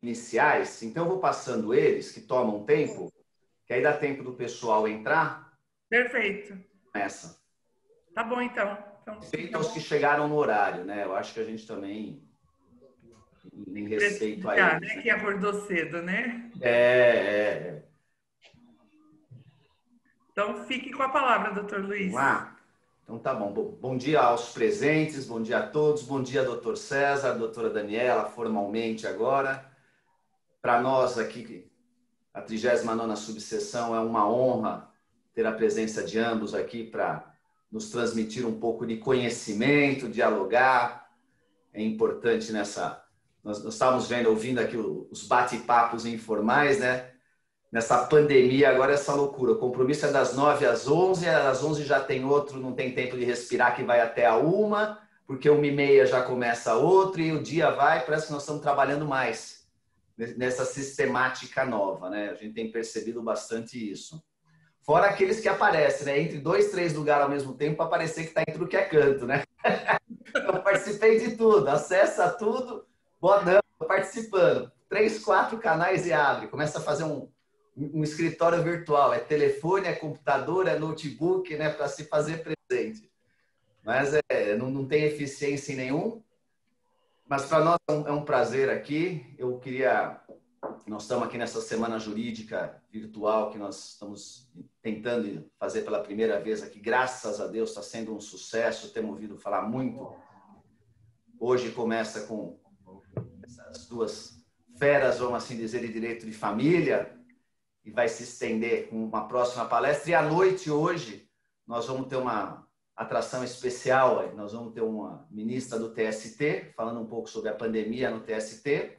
iniciais, então eu vou passando eles, que tomam tempo, que aí dá tempo do pessoal entrar. Perfeito. Essa. Tá bom, então. Respeito aos que chegaram no horário, né? Eu acho que a gente também, em respeito a eles. Né? Que acordou cedo, né? É. Então, fique com a palavra, doutor Luiz. Vamos lá? Então tá bom. Bom dia aos presentes, bom dia a todos, bom dia, doutor César, doutora Daniela, formalmente agora. Para nós aqui, a 39ª subseção, é uma honra ter a presença de ambos aqui para nos transmitir um pouco de conhecimento, dialogar. É importante nessa... Nós estávamos ouvindo aqui os bate-papos informais, né? Nessa pandemia, agora essa loucura. O compromisso é das 9 às 11, às 11 já tem outro, não tem tempo de respirar, que vai até a 1, porque 1h30 já começa outro, e o dia vai, parece que nós estamos trabalhando mais nessa sistemática nova, né? A gente tem percebido bastante isso. Fora aqueles que aparecem, né? Entre 2, 3 lugares ao mesmo tempo, para parecer que está em tudo que é canto, né? Eu participei de tudo, acessa tudo, boa não, estou participando. 3, 4 canais e abre, começa a fazer um escritório virtual, é telefone, é computador, é notebook, né, para se fazer presente. Mas não tem eficiência em nenhum. Mas para nós é um prazer aqui. Nós estamos aqui nessa semana jurídica virtual que nós estamos tentando fazer pela primeira vez aqui. Graças a Deus está sendo um sucesso. Temos ouvido falar muito. Hoje começa com essas duas feras, vamos assim dizer, de direito de família, e vai se estender com uma próxima palestra. E à noite, hoje, nós vamos ter uma atração especial. Nós vamos ter uma ministra do TST, falando um pouco sobre a pandemia no TST,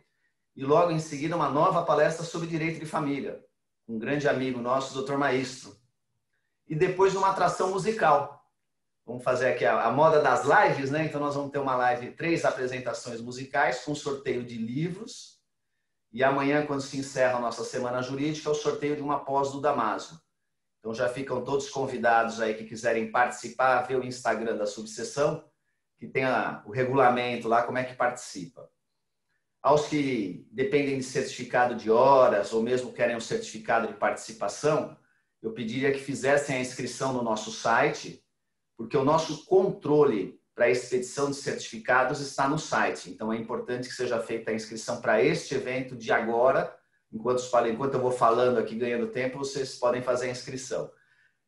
e logo em seguida uma nova palestra sobre direito de família, um grande amigo nosso, o Dr. Maestro. E depois uma atração musical. Vamos fazer aqui a moda das lives, né? Então nós vamos ter uma live, 3 apresentações musicais com sorteio de livros. E amanhã, quando se encerra a nossa semana jurídica, é o sorteio de uma pós do Damásio. Então já ficam todos convidados aí que quiserem participar, ver o Instagram da subseção, que tem o regulamento lá, como é que participa. Aos que dependem de certificado de horas ou mesmo querem um certificado de participação, eu pediria que fizessem a inscrição no nosso site, porque o nosso controle para a expedição de certificados está no site. Então, é importante que seja feita a inscrição para este evento de agora. Enquanto eu vou falando aqui, ganhando tempo, vocês podem fazer a inscrição.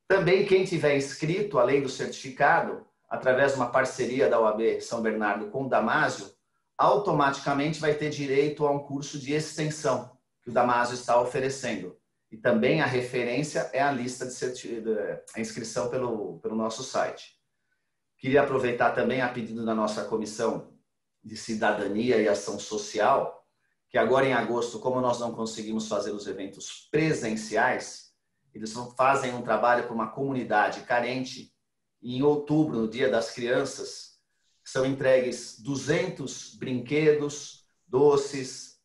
Também, quem tiver inscrito, além do certificado, através de uma parceria da OAB São Bernardo com o Damásio, automaticamente vai ter direito a um curso de extensão que o Damásio está oferecendo. E também a referência é a lista a inscrição pelo nosso site. Queria aproveitar também a pedido da nossa Comissão de Cidadania e Ação Social, que agora em agosto, como nós não conseguimos fazer os eventos presenciais, eles fazem um trabalho para uma comunidade carente, e em outubro, no Dia das Crianças, são entregues 200 brinquedos, doces,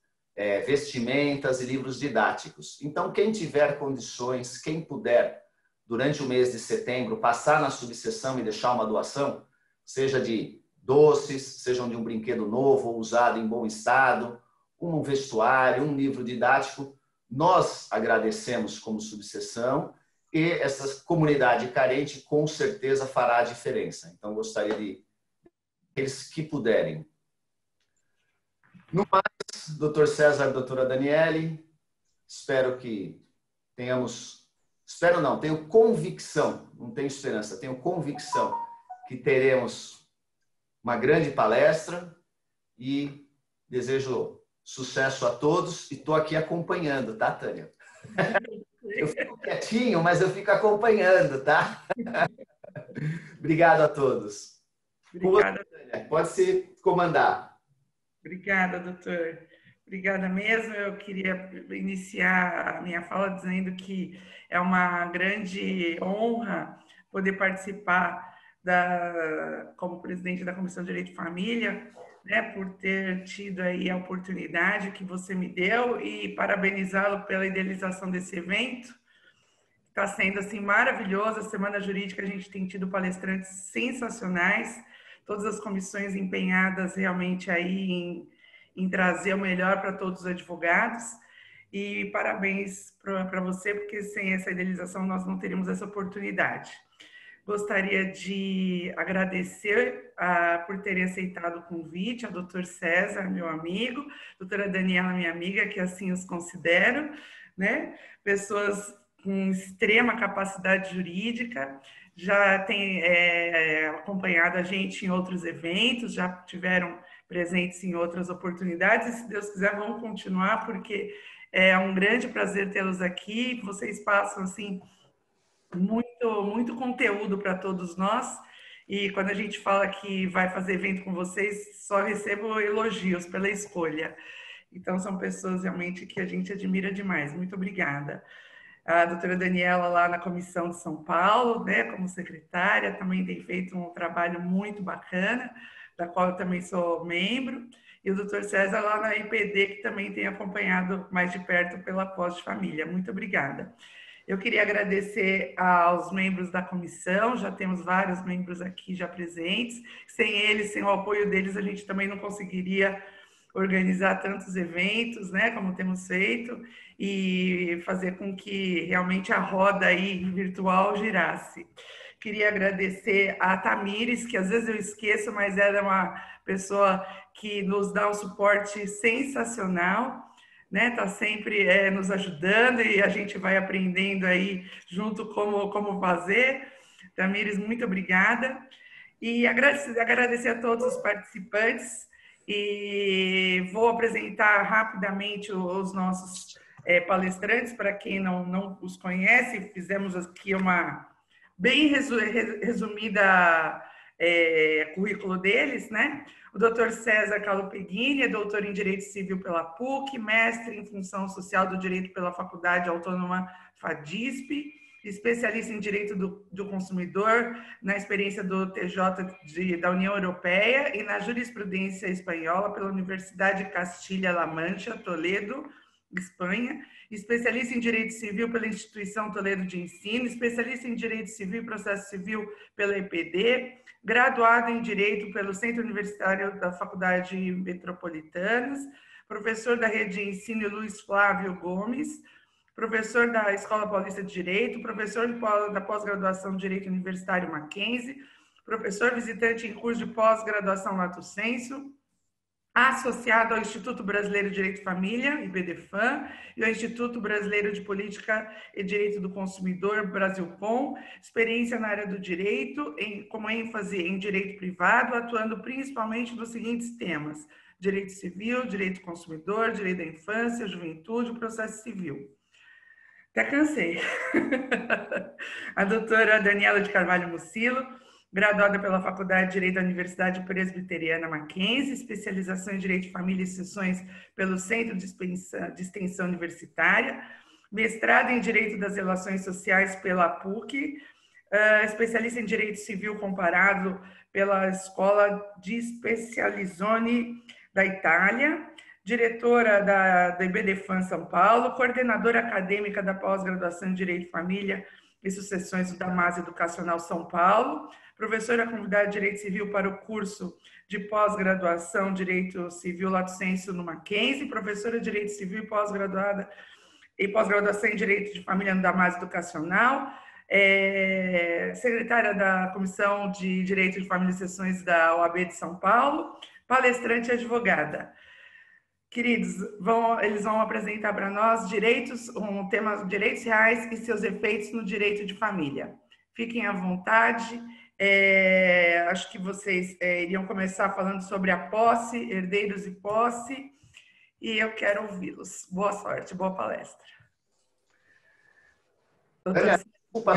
vestimentas e livros didáticos. Então, quem tiver condições, quem puder, durante o mês de setembro, passar na subseção e deixar uma doação, seja de doces, seja de um brinquedo novo ou usado em bom estado, um vestuário, um livro didático, nós agradecemos como subseção e essa comunidade carente com certeza fará a diferença. Então, gostaria de aqueles que puderem. No mais, doutor César, doutora Daniele, espero que tenhamos... Espero não, tenho convicção, não tenho esperança, tenho convicção que teremos uma grande palestra e desejo sucesso a todos e estou aqui acompanhando, tá, Tânia? Eu fico quietinho, mas eu fico acompanhando, tá? Obrigado a todos. Obrigada. Pode se comandar. Obrigada, doutor. Obrigada mesmo. Eu queria iniciar a minha fala dizendo que é uma grande honra poder participar como presidente da Comissão de Direito e Família, né, por ter tido aí a oportunidade que você me deu e parabenizá-lo pela idealização desse evento. Está sendo assim maravilhoso. A Semana Jurídica a gente tem tido palestrantes sensacionais, todas as comissões empenhadas realmente aí em trazer o melhor para todos os advogados. E parabéns para você, porque sem essa idealização nós não teríamos essa oportunidade. Gostaria de agradecer por terem aceitado o convite, a doutor César, meu amigo, doutora Daniela, minha amiga, que assim os considero, né? Pessoas com extrema capacidade jurídica, já têm acompanhado a gente em outros eventos, já tiveram presentes em outras oportunidades, e se Deus quiser vão continuar, porque é um grande prazer tê-los aqui. Vocês passam, assim, muito conteúdo para todos nós. E quando a gente fala que vai fazer evento com vocês, só recebo elogios pela escolha. Então, são pessoas realmente que a gente admira demais. Muito obrigada. A doutora Daniela, lá na Comissão de São Paulo, né, como secretária, também tem feito um trabalho muito bacana, da qual eu também sou membro. E o doutor César, lá na IPD, que também tem acompanhado mais de perto pela pós de família. Muito obrigada. Eu queria agradecer aos membros da comissão, já temos vários membros aqui já presentes. Sem eles, sem o apoio deles, a gente também não conseguiria organizar tantos eventos, né, como temos feito, e fazer com que realmente a roda aí virtual girasse. Queria agradecer a Tamires, que às vezes eu esqueço, mas ela é uma pessoa que nos dá um suporte sensacional, né? Tá sempre nos ajudando e a gente vai aprendendo aí junto como fazer. Tamires, muito obrigada. E agradecer a todos os participantes e vou apresentar rapidamente os nossos palestrantes, para quem não os conhece. Fizemos aqui uma bem resumida currículo deles, né? O doutor César Calopeghini é doutor em Direito Civil pela PUC, mestre em Função Social do Direito pela Faculdade Autônoma FADISP, especialista em Direito do Consumidor, na experiência do TJ da União Europeia e na jurisprudência espanhola pela Universidade de Castilha-La Mancha, Toledo, Espanha, especialista em Direito Civil pela Instituição Toledo de Ensino, especialista em Direito Civil e Processo Civil pela EPD, graduado em Direito pelo Centro Universitário da Faculdade Metropolitanas, professor da Rede de Ensino Luiz Flávio Gomes, professor da Escola Paulista de Direito, professor da pós-graduação de Direito Universitário Mackenzie, professor visitante em curso de pós-graduação Lato Sensu, associado ao Instituto Brasileiro de Direito e Família, IBDFAM, e ao Instituto Brasileiro de Política e Direito do Consumidor, Brasilcom, experiência na área do direito, com ênfase em direito privado, atuando principalmente nos seguintes temas: direito civil, direito do consumidor, direito da infância, juventude e processo civil. Até cansei. A doutora Daniela de Carvalho Mucilo, graduada pela Faculdade de Direito da Universidade Presbiteriana Mackenzie, especialização em Direito de Família e Sessões pelo Centro de Extensão Universitária, mestrado em Direito das Relações Sociais pela PUC, especialista em Direito Civil Comparado pela Escola di Specializzone da Itália, diretora da IBDFAM São Paulo, coordenadora acadêmica da pós-graduação em Direito de Família e Sucessões do Damásio Educacional São Paulo, professora convidada de Direito Civil para o curso de pós-graduação Direito Civil Lato Sensu no Mackenzie, professora de Direito Civil e pós-graduação em Direito de Família no Damásio Educacional, secretária da Comissão de Direito de Família e Sucessões da OAB de São Paulo, palestrante e advogada. Queridos, eles vão apresentar para nós um tema direitos reais e seus efeitos no direito de família. Fiquem à vontade. Acho que vocês iriam começar falando sobre a posse, herdeiros e posse, e eu quero ouvi-los. Boa sorte, boa palestra. Desculpa,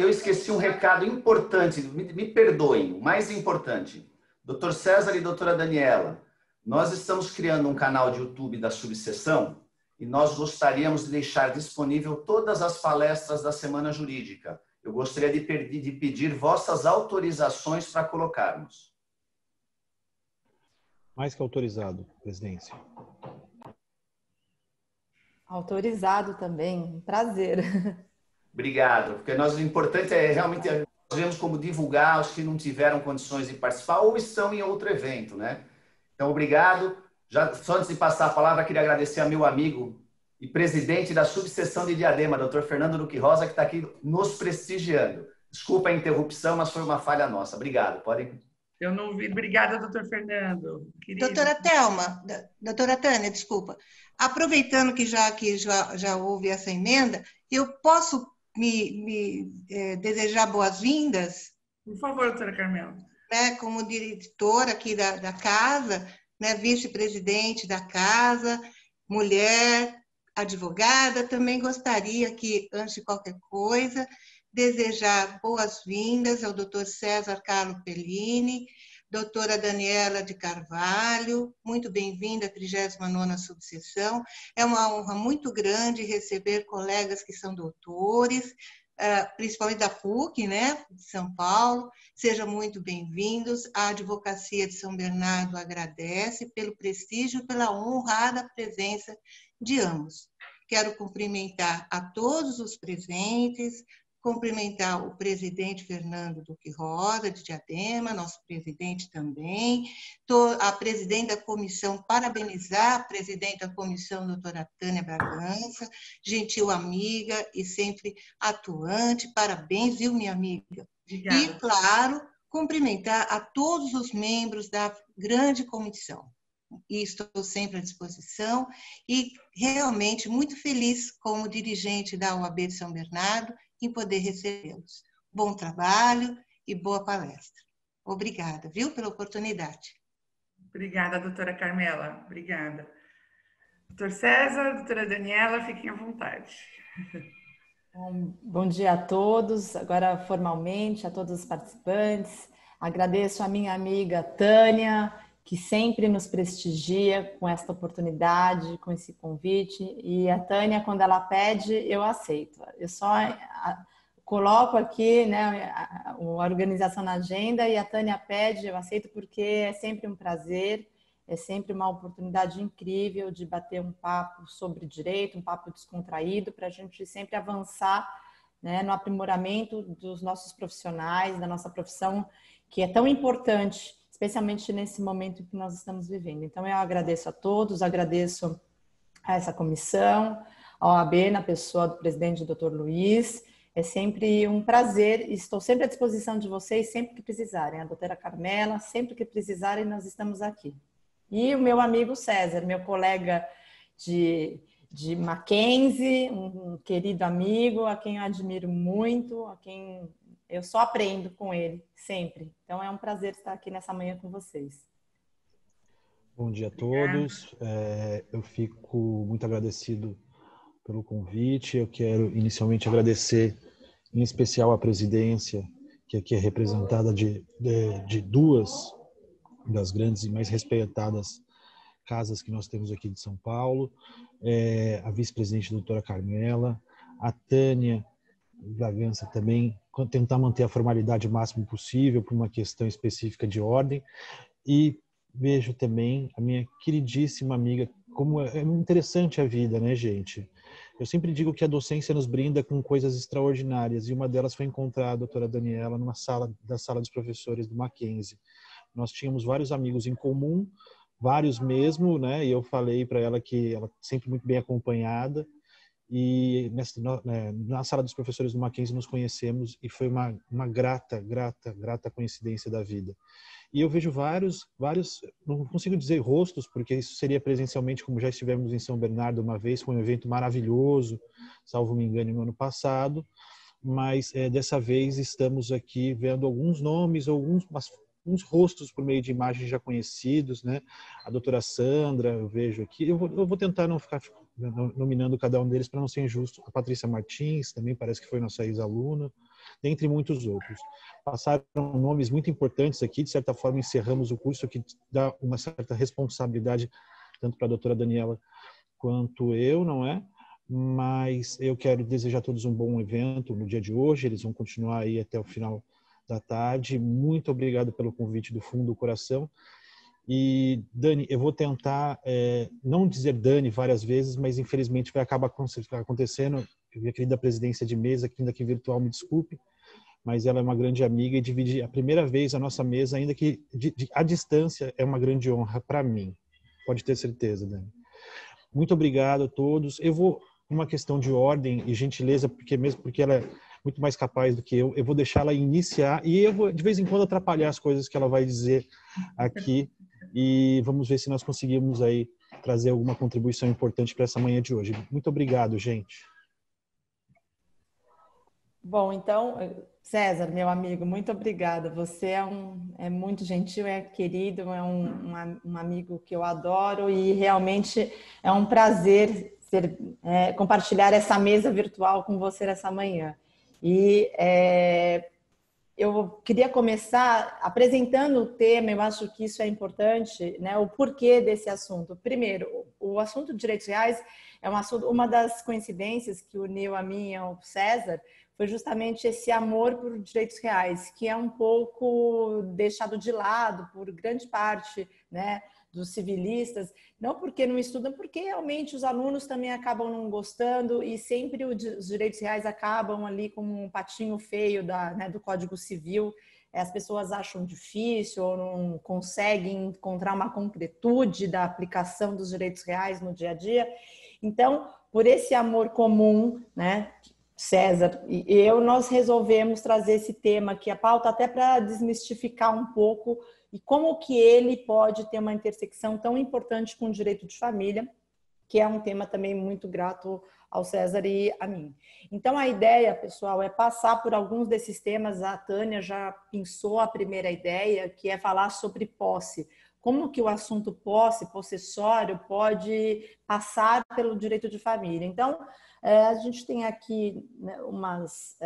eu esqueci um recado importante, me perdoem, o mais importante. Doutor César e doutora Daniela, nós estamos criando um canal de YouTube da subseção e nós gostaríamos de deixar disponível todas as palestras da Semana Jurídica. Eu gostaria de pedir vossas autorizações para colocarmos. Mais que autorizado, presidência. Autorizado também, prazer. Obrigado, porque o importante é realmente nós vemos como divulgar os que não tiveram condições de participar ou estão em outro evento, né? Então, obrigado. Já, só antes de passar a palavra, queria agradecer a meu amigo e presidente da subseção de Diadema, Dr. Fernando Duque Rosa, que está aqui nos prestigiando. Desculpa a interrupção, mas foi uma falha nossa. Obrigado. Podem... Eu não vi. Obrigada, doutor Fernando. Querido. Doutora Thelma, doutora Tânia, desculpa. Aproveitando que já houve essa emenda, eu posso desejar boas-vindas? Por favor, doutora Carmela. Né, como diretora aqui da casa, né, vice-presidente da casa, mulher, advogada, também gostaria que, antes de qualquer coisa, desejar boas-vindas ao doutor César Carlo Pellini, doutora Daniela de Carvalho, muito bem-vinda à 39ª subseção. É uma honra muito grande receber colegas que são doutores, principalmente da PUC, né, de São Paulo. Sejam muito bem-vindos. A Advocacia de São Bernardo agradece pelo prestígio e pela honrada presença de ambos. Quero cumprimentar a todos os presentes, cumprimentar o presidente Fernando Duque Rosa, de Diadema, nosso presidente também, a presidente da comissão, parabenizar a presidente da comissão, doutora Tânia Bragança, gentil amiga e sempre atuante, parabéns, viu, minha amiga? Obrigada. E, claro, cumprimentar a todos os membros da grande comissão. E estou sempre à disposição e realmente muito feliz como dirigente da OAB de São Bernardo em poder recebê-los. Bom trabalho e boa palestra. Obrigada, viu, pela oportunidade. Obrigada, doutora Carmela. Obrigada. Doutor César, doutora Daniela, fiquem à vontade. Bom dia a todos, agora formalmente, a todos os participantes. Agradeço a minha amiga Tânia, que sempre nos prestigia com esta oportunidade, com esse convite. E a Tânia, quando ela pede, eu aceito. Eu só coloco aqui, né, a organização na agenda e a Tânia pede, eu aceito porque é sempre um prazer, é sempre uma oportunidade incrível de bater um papo sobre direito, um papo descontraído, para a gente sempre avançar, né, no aprimoramento dos nossos profissionais, da nossa profissão, que é tão importante, especialmente nesse momento em que nós estamos vivendo. Então, eu agradeço a todos, agradeço a essa comissão, a OAB, na pessoa do presidente, Dr. Luiz. É sempre um prazer, estou sempre à disposição de vocês, sempre que precisarem. A doutora Carmela, sempre que precisarem, nós estamos aqui. E o meu amigo César, meu colega de Mackenzie, um querido amigo, a quem eu admiro muito, a quem eu só aprendo com ele, sempre. Então, é um prazer estar aqui nessa manhã com vocês. Bom dia a todos. Eu fico muito agradecido pelo convite. Eu quero inicialmente agradecer, em especial, a presidência, que aqui é representada de duas das grandes e mais respeitadas casas que nós temos aqui de São Paulo, a vice-presidente doutora Carmela, a Tânia Bragança também, tentar manter a formalidade o máximo possível por uma questão específica de ordem, e vejo também a minha queridíssima amiga, como é interessante a vida, né, gente? Eu sempre digo que a docência nos brinda com coisas extraordinárias, e uma delas foi encontrar a doutora Daniela numa sala dos professores do Mackenzie. Nós tínhamos vários amigos em comum, vários mesmo, né? E eu falei para ela que ela sempre muito bem acompanhada, e na sala dos professores do Mackenzie nos conhecemos, e foi uma grata coincidência da vida. E eu vejo vários, não consigo dizer rostos, porque isso seria presencialmente, como já estivemos em São Bernardo uma vez, foi um evento maravilhoso, salvo me engano, no ano passado, mas dessa vez estamos aqui vendo alguns nomes, uns rostos por meio de imagens já conhecidos, né? A doutora Sandra, eu vejo aqui, eu vou tentar não ficar nominando cada um deles para não ser injusto. A Patrícia Martins, também parece que foi nossa ex-aluna, dentre muitos outros. Passaram nomes muito importantes aqui, de certa forma encerramos o curso, que dá uma certa responsabilidade tanto para a doutora Daniela quanto eu, não é? Mas eu quero desejar a todos um bom evento no dia de hoje, eles vão continuar aí até o final da tarde. Muito obrigado pelo convite do fundo do coração. E, Dani, eu vou tentar não dizer Dani várias vezes, mas infelizmente vai acabar acontecendo. Minha querida presidência de mesa, ainda que virtual, me desculpe, mas ela é uma grande amiga e dividir a primeira vez a nossa mesa, ainda que à distância, é uma grande honra para mim. pode ter certeza, Dani. Muito obrigado a todos. Eu vou, uma questão de ordem e gentileza, porque ela é muito mais capaz do que eu vou deixar ela iniciar e eu vou, de vez em quando, atrapalhar as coisas que ela vai dizer aqui e vamos ver se nós conseguimos aí trazer alguma contribuição importante para essa manhã de hoje. Muito obrigado, gente. Bom, então, César, meu amigo, muito obrigada. Você é muito gentil, é querido, é um amigo que eu adoro e realmente é um prazer compartilhar essa mesa virtual com você nessa manhã. E eu queria começar apresentando o tema, eu acho que isso é importante, né? O porquê desse assunto. Primeiro, o assunto de direitos reais é um assunto, uma das coincidências que uniu a mim e ao César foi justamente esse amor por direitos reais, que é um pouco deixado de lado por grande parte, né, dos civilistas, não porque não estudam, porque realmente os alunos também acabam não gostando e sempre os direitos reais acabam ali como um patinho feio do Código Civil. As pessoas acham difícil ou não conseguem encontrar uma concretude da aplicação dos direitos reais no dia a dia. Então, por esse amor comum, né, César e eu, nós resolvemos trazer esse tema aqui à pauta até para desmistificar um pouco e como que ele pode ter uma intersecção tão importante com o direito de família, que é um tema também muito grato ao César e a mim. Então, a ideia, pessoal, é passar por alguns desses temas. A Tânia já pensou a primeira ideia, que é falar sobre posse. Como que o assunto posse, possessório, pode passar pelo direito de família. Então, a gente tem aqui, né, umas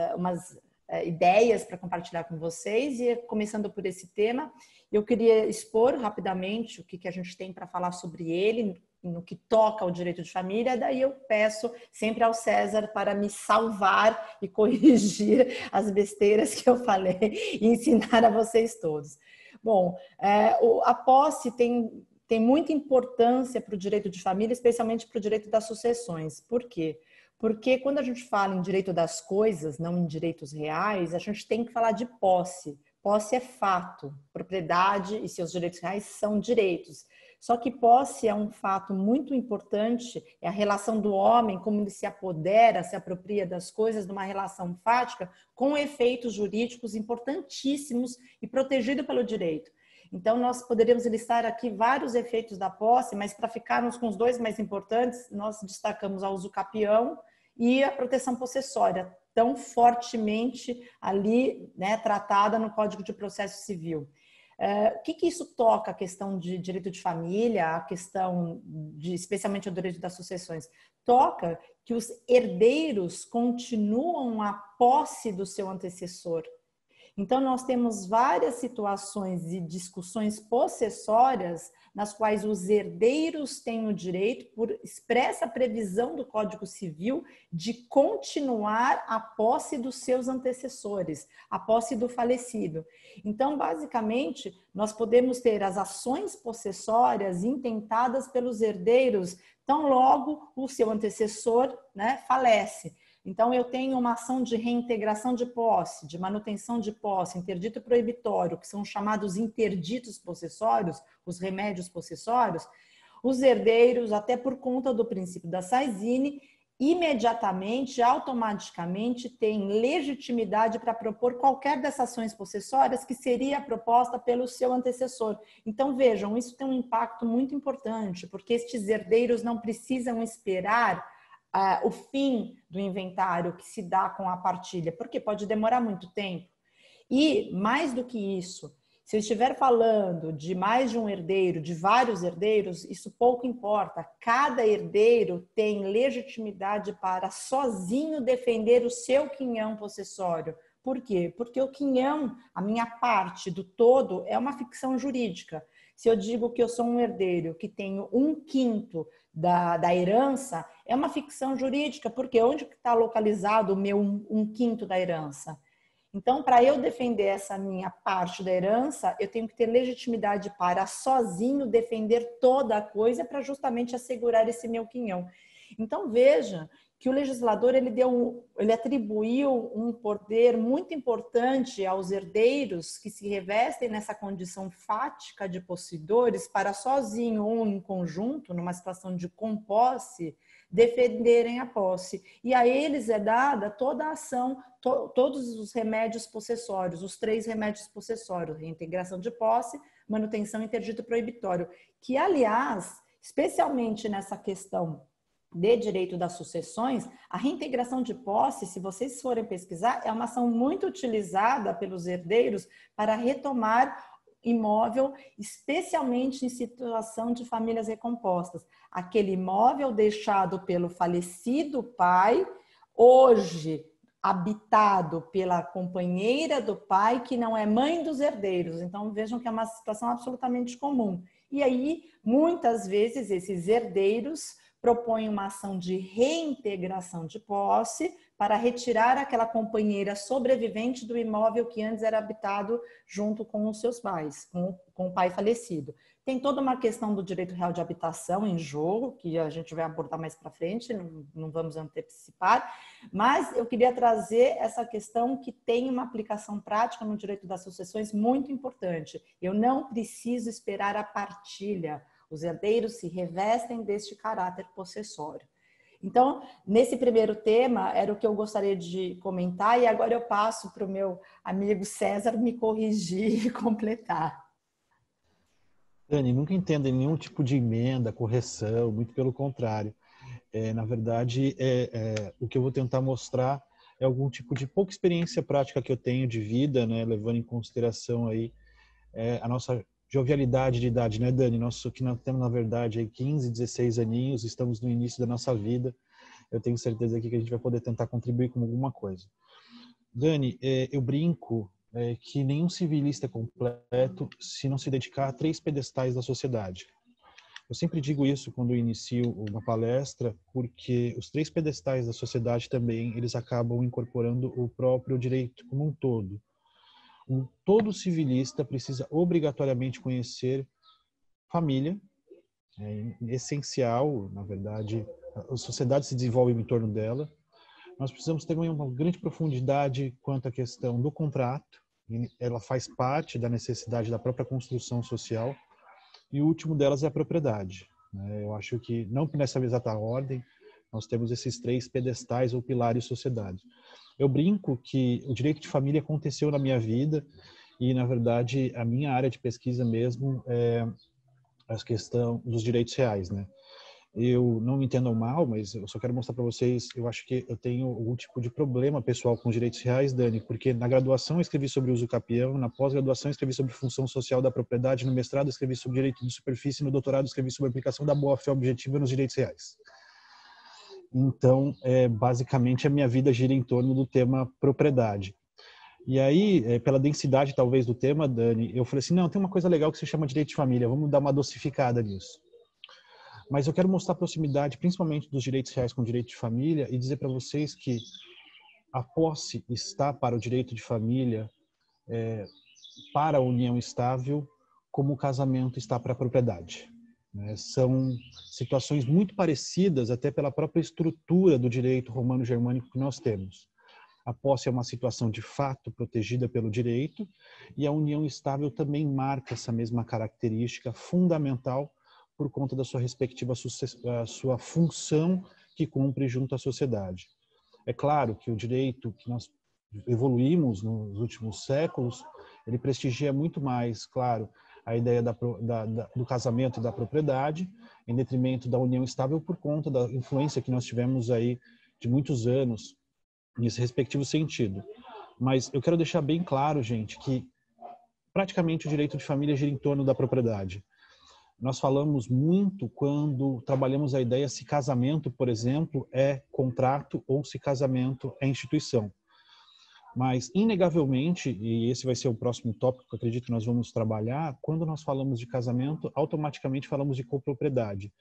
ideias para compartilhar com vocês e começando por esse tema, eu queria expor rapidamente o que a gente tem para falar sobre ele, no que toca ao direito de família, daí eu peço sempre ao César para me salvar e corrigir as besteiras que eu falei e ensinar a vocês todos. Bom, a posse tem muita importância para o direito de família, especialmente para o direito das sucessões. Por quê? Porque quando a gente fala em direito das coisas, não em direitos reais, a gente tem que falar de posse. Posse é fato, propriedade e seus direitos reais são direitos. Só que posse é um fato muito importante, é a relação do homem, como ele se apodera, se apropria das coisas numa relação fática, com efeitos jurídicos importantíssimos e protegido pelo direito. Então, nós poderíamos listar aqui vários efeitos da posse, mas para ficarmos com os dois mais importantes, nós destacamos a usucapião e a proteção possessória, tão fortemente ali, né, tratada no Código de Processo Civil. O que isso toca? A questão de direito de família, a questão de, especialmente o direito das sucessões, toca que os herdeiros continuam a posse do seu antecessor. Então, nós temos várias situações e discussões possessórias nas quais os herdeiros têm o direito, por expressa previsão do Código Civil, de continuar a posse dos seus antecessores, a posse do falecido. Então, basicamente, nós podemos ter as ações possessórias intentadas pelos herdeiros, tão logo o seu antecessor, né, falece. Então, eu tenho uma ação de reintegração de posse, de manutenção de posse, interdito proibitório, que são chamados interditos possessórios, os remédios possessórios. Os herdeiros, até por conta do princípio da Saisine, imediatamente, automaticamente, têm legitimidade para propor qualquer dessas ações possessórias que seria proposta pelo seu antecessor. Então, vejam, isso tem um impacto muito importante, porque estes herdeiros não precisam esperar o fim do inventário que se dá com a partilha, porque pode demorar muito tempo. E, mais do que isso, se eu estiver falando de mais de um herdeiro, de vários herdeiros, isso pouco importa. Cada herdeiro tem legitimidade para sozinho defender o seu quinhão possessório. Por quê? Porque o quinhão, a minha parte do todo, é uma ficção jurídica. Se eu digo que eu sou um herdeiro que tenho 1/5 da herança, é uma ficção jurídica, porque onde está localizado o meu 1/5 da herança? Então, para eu defender essa minha parte da herança, eu tenho que ter legitimidade para sozinho defender toda a coisa para justamente assegurar esse meu quinhão. Então, veja que o legislador ele atribuiu um poder muito importante aos herdeiros que se revestem nessa condição fática de possuidores para sozinho ou em conjunto, numa situação de composse, defenderem a posse. E a eles é dada toda a ação, todos os remédios possessórios, os 3 remédios possessórios, reintegração de posse, manutenção, interdito proibitório, que, aliás, especialmente nessa questão de direito das sucessões, a reintegração de posse, se vocês forem pesquisar, é uma ação muito utilizada pelos herdeiros para retomar imóvel, especialmente em situação de famílias recompostas. Aquele imóvel deixado pelo falecido pai, hoje habitado pela companheira do pai, que não é mãe dos herdeiros. Então, vejam que é uma situação absolutamente comum. E aí, muitas vezes, esses herdeiros propõem uma ação de reintegração de posse para retirar aquela companheira sobrevivente do imóvel que antes era habitado junto com os seus pais, com o pai falecido. Tem toda uma questão do direito real de habitação em jogo, que a gente vai abordar mais para frente, não vamos antecipar, mas eu queria trazer essa questão que tem uma aplicação prática no direito das sucessões muito importante. Eu não preciso esperar a partilha. Os herdeiros se revestem deste caráter possessório. Então, nesse primeiro tema, era o que eu gostaria de comentar, e agora eu passo para o meu amigo César me corrigir e completar. Dani, nunca entenda nenhum tipo de emenda, correção, muito pelo contrário. Na verdade, o que eu vou tentar mostrar é algum tipo de pouca experiência prática que eu tenho de vida, né, levando em consideração aí a nossa jovialidade de idade, né, Dani? Nós que nós temos, na verdade, aí 15, 16 aninhos, estamos no início da nossa vida. Eu tenho certeza aqui que a gente vai poder tentar contribuir com alguma coisa. Dani, eu brinco que nenhum civilista é completo se não se dedicar a 3 pedestais da sociedade. Eu sempre digo isso quando eu inicio uma palestra, porque os 3 pedestais da sociedade também, eles acabam incorporando o próprio direito como um todo. Todo civilista precisa obrigatoriamente conhecer família, é essencial, na verdade, a sociedade se desenvolve em torno dela. Nós precisamos ter uma grande profundidade quanto à questão do contrato, ela faz parte da necessidade da própria construção social, e o último delas é a propriedade. Eu acho que, não nessa exata ordem, nós temos esses 3 pedestais ou pilares de sociedade. Eu brinco que o direito de família aconteceu na minha vida e, na verdade, a minha área de pesquisa mesmo é a questão dos direitos reais, né? Eu não me entendam mal, mas eu só quero mostrar para vocês, eu acho que eu tenho algum tipo de problema pessoal com os direitos reais, Dani, porque na graduação eu escrevi sobre uso capião, na pós-graduação eu escrevi sobre função social da propriedade, no mestrado eu escrevi sobre direito de superfície, no doutorado eu escrevi sobre a aplicação da boa-fé objetiva nos direitos reais. Então, basicamente, a minha vida gira em torno do tema propriedade. E aí, pela densidade, talvez, do tema, Dani, eu falei assim, não, tem uma coisa legal que se chama direito de família, vamos dar uma dosificada nisso. Mas eu quero mostrar a proximidade, principalmente dos direitos reais com o direito de família, e dizer para vocês que a posse está para o direito de família, para a união estável, como o casamento está para a propriedade. São situações muito parecidas, até pela própria estrutura do direito romano-germânico que nós temos. A posse é uma situação de fato protegida pelo direito, e a união estável também marca essa mesma característica fundamental por conta da sua respectiva sua função que cumpre junto à sociedade. É claro que o direito que nós evoluímos nos últimos séculos, ele prestigia muito mais, claro, a ideia do casamento e da propriedade, em detrimento da união estável por conta da influência que nós tivemos aí de muitos anos nesse respectivo sentido. Mas eu quero deixar bem claro, gente, que praticamente o direito de família gira em torno da propriedade. Nós falamos muito quando trabalhamos a ideia se casamento, por exemplo, é contrato ou se casamento é instituição. Mas, inegavelmente, e esse vai ser o próximo tópico que eu acredito que nós vamos trabalhar, quando nós falamos de casamento, automaticamente falamos de copropriedade.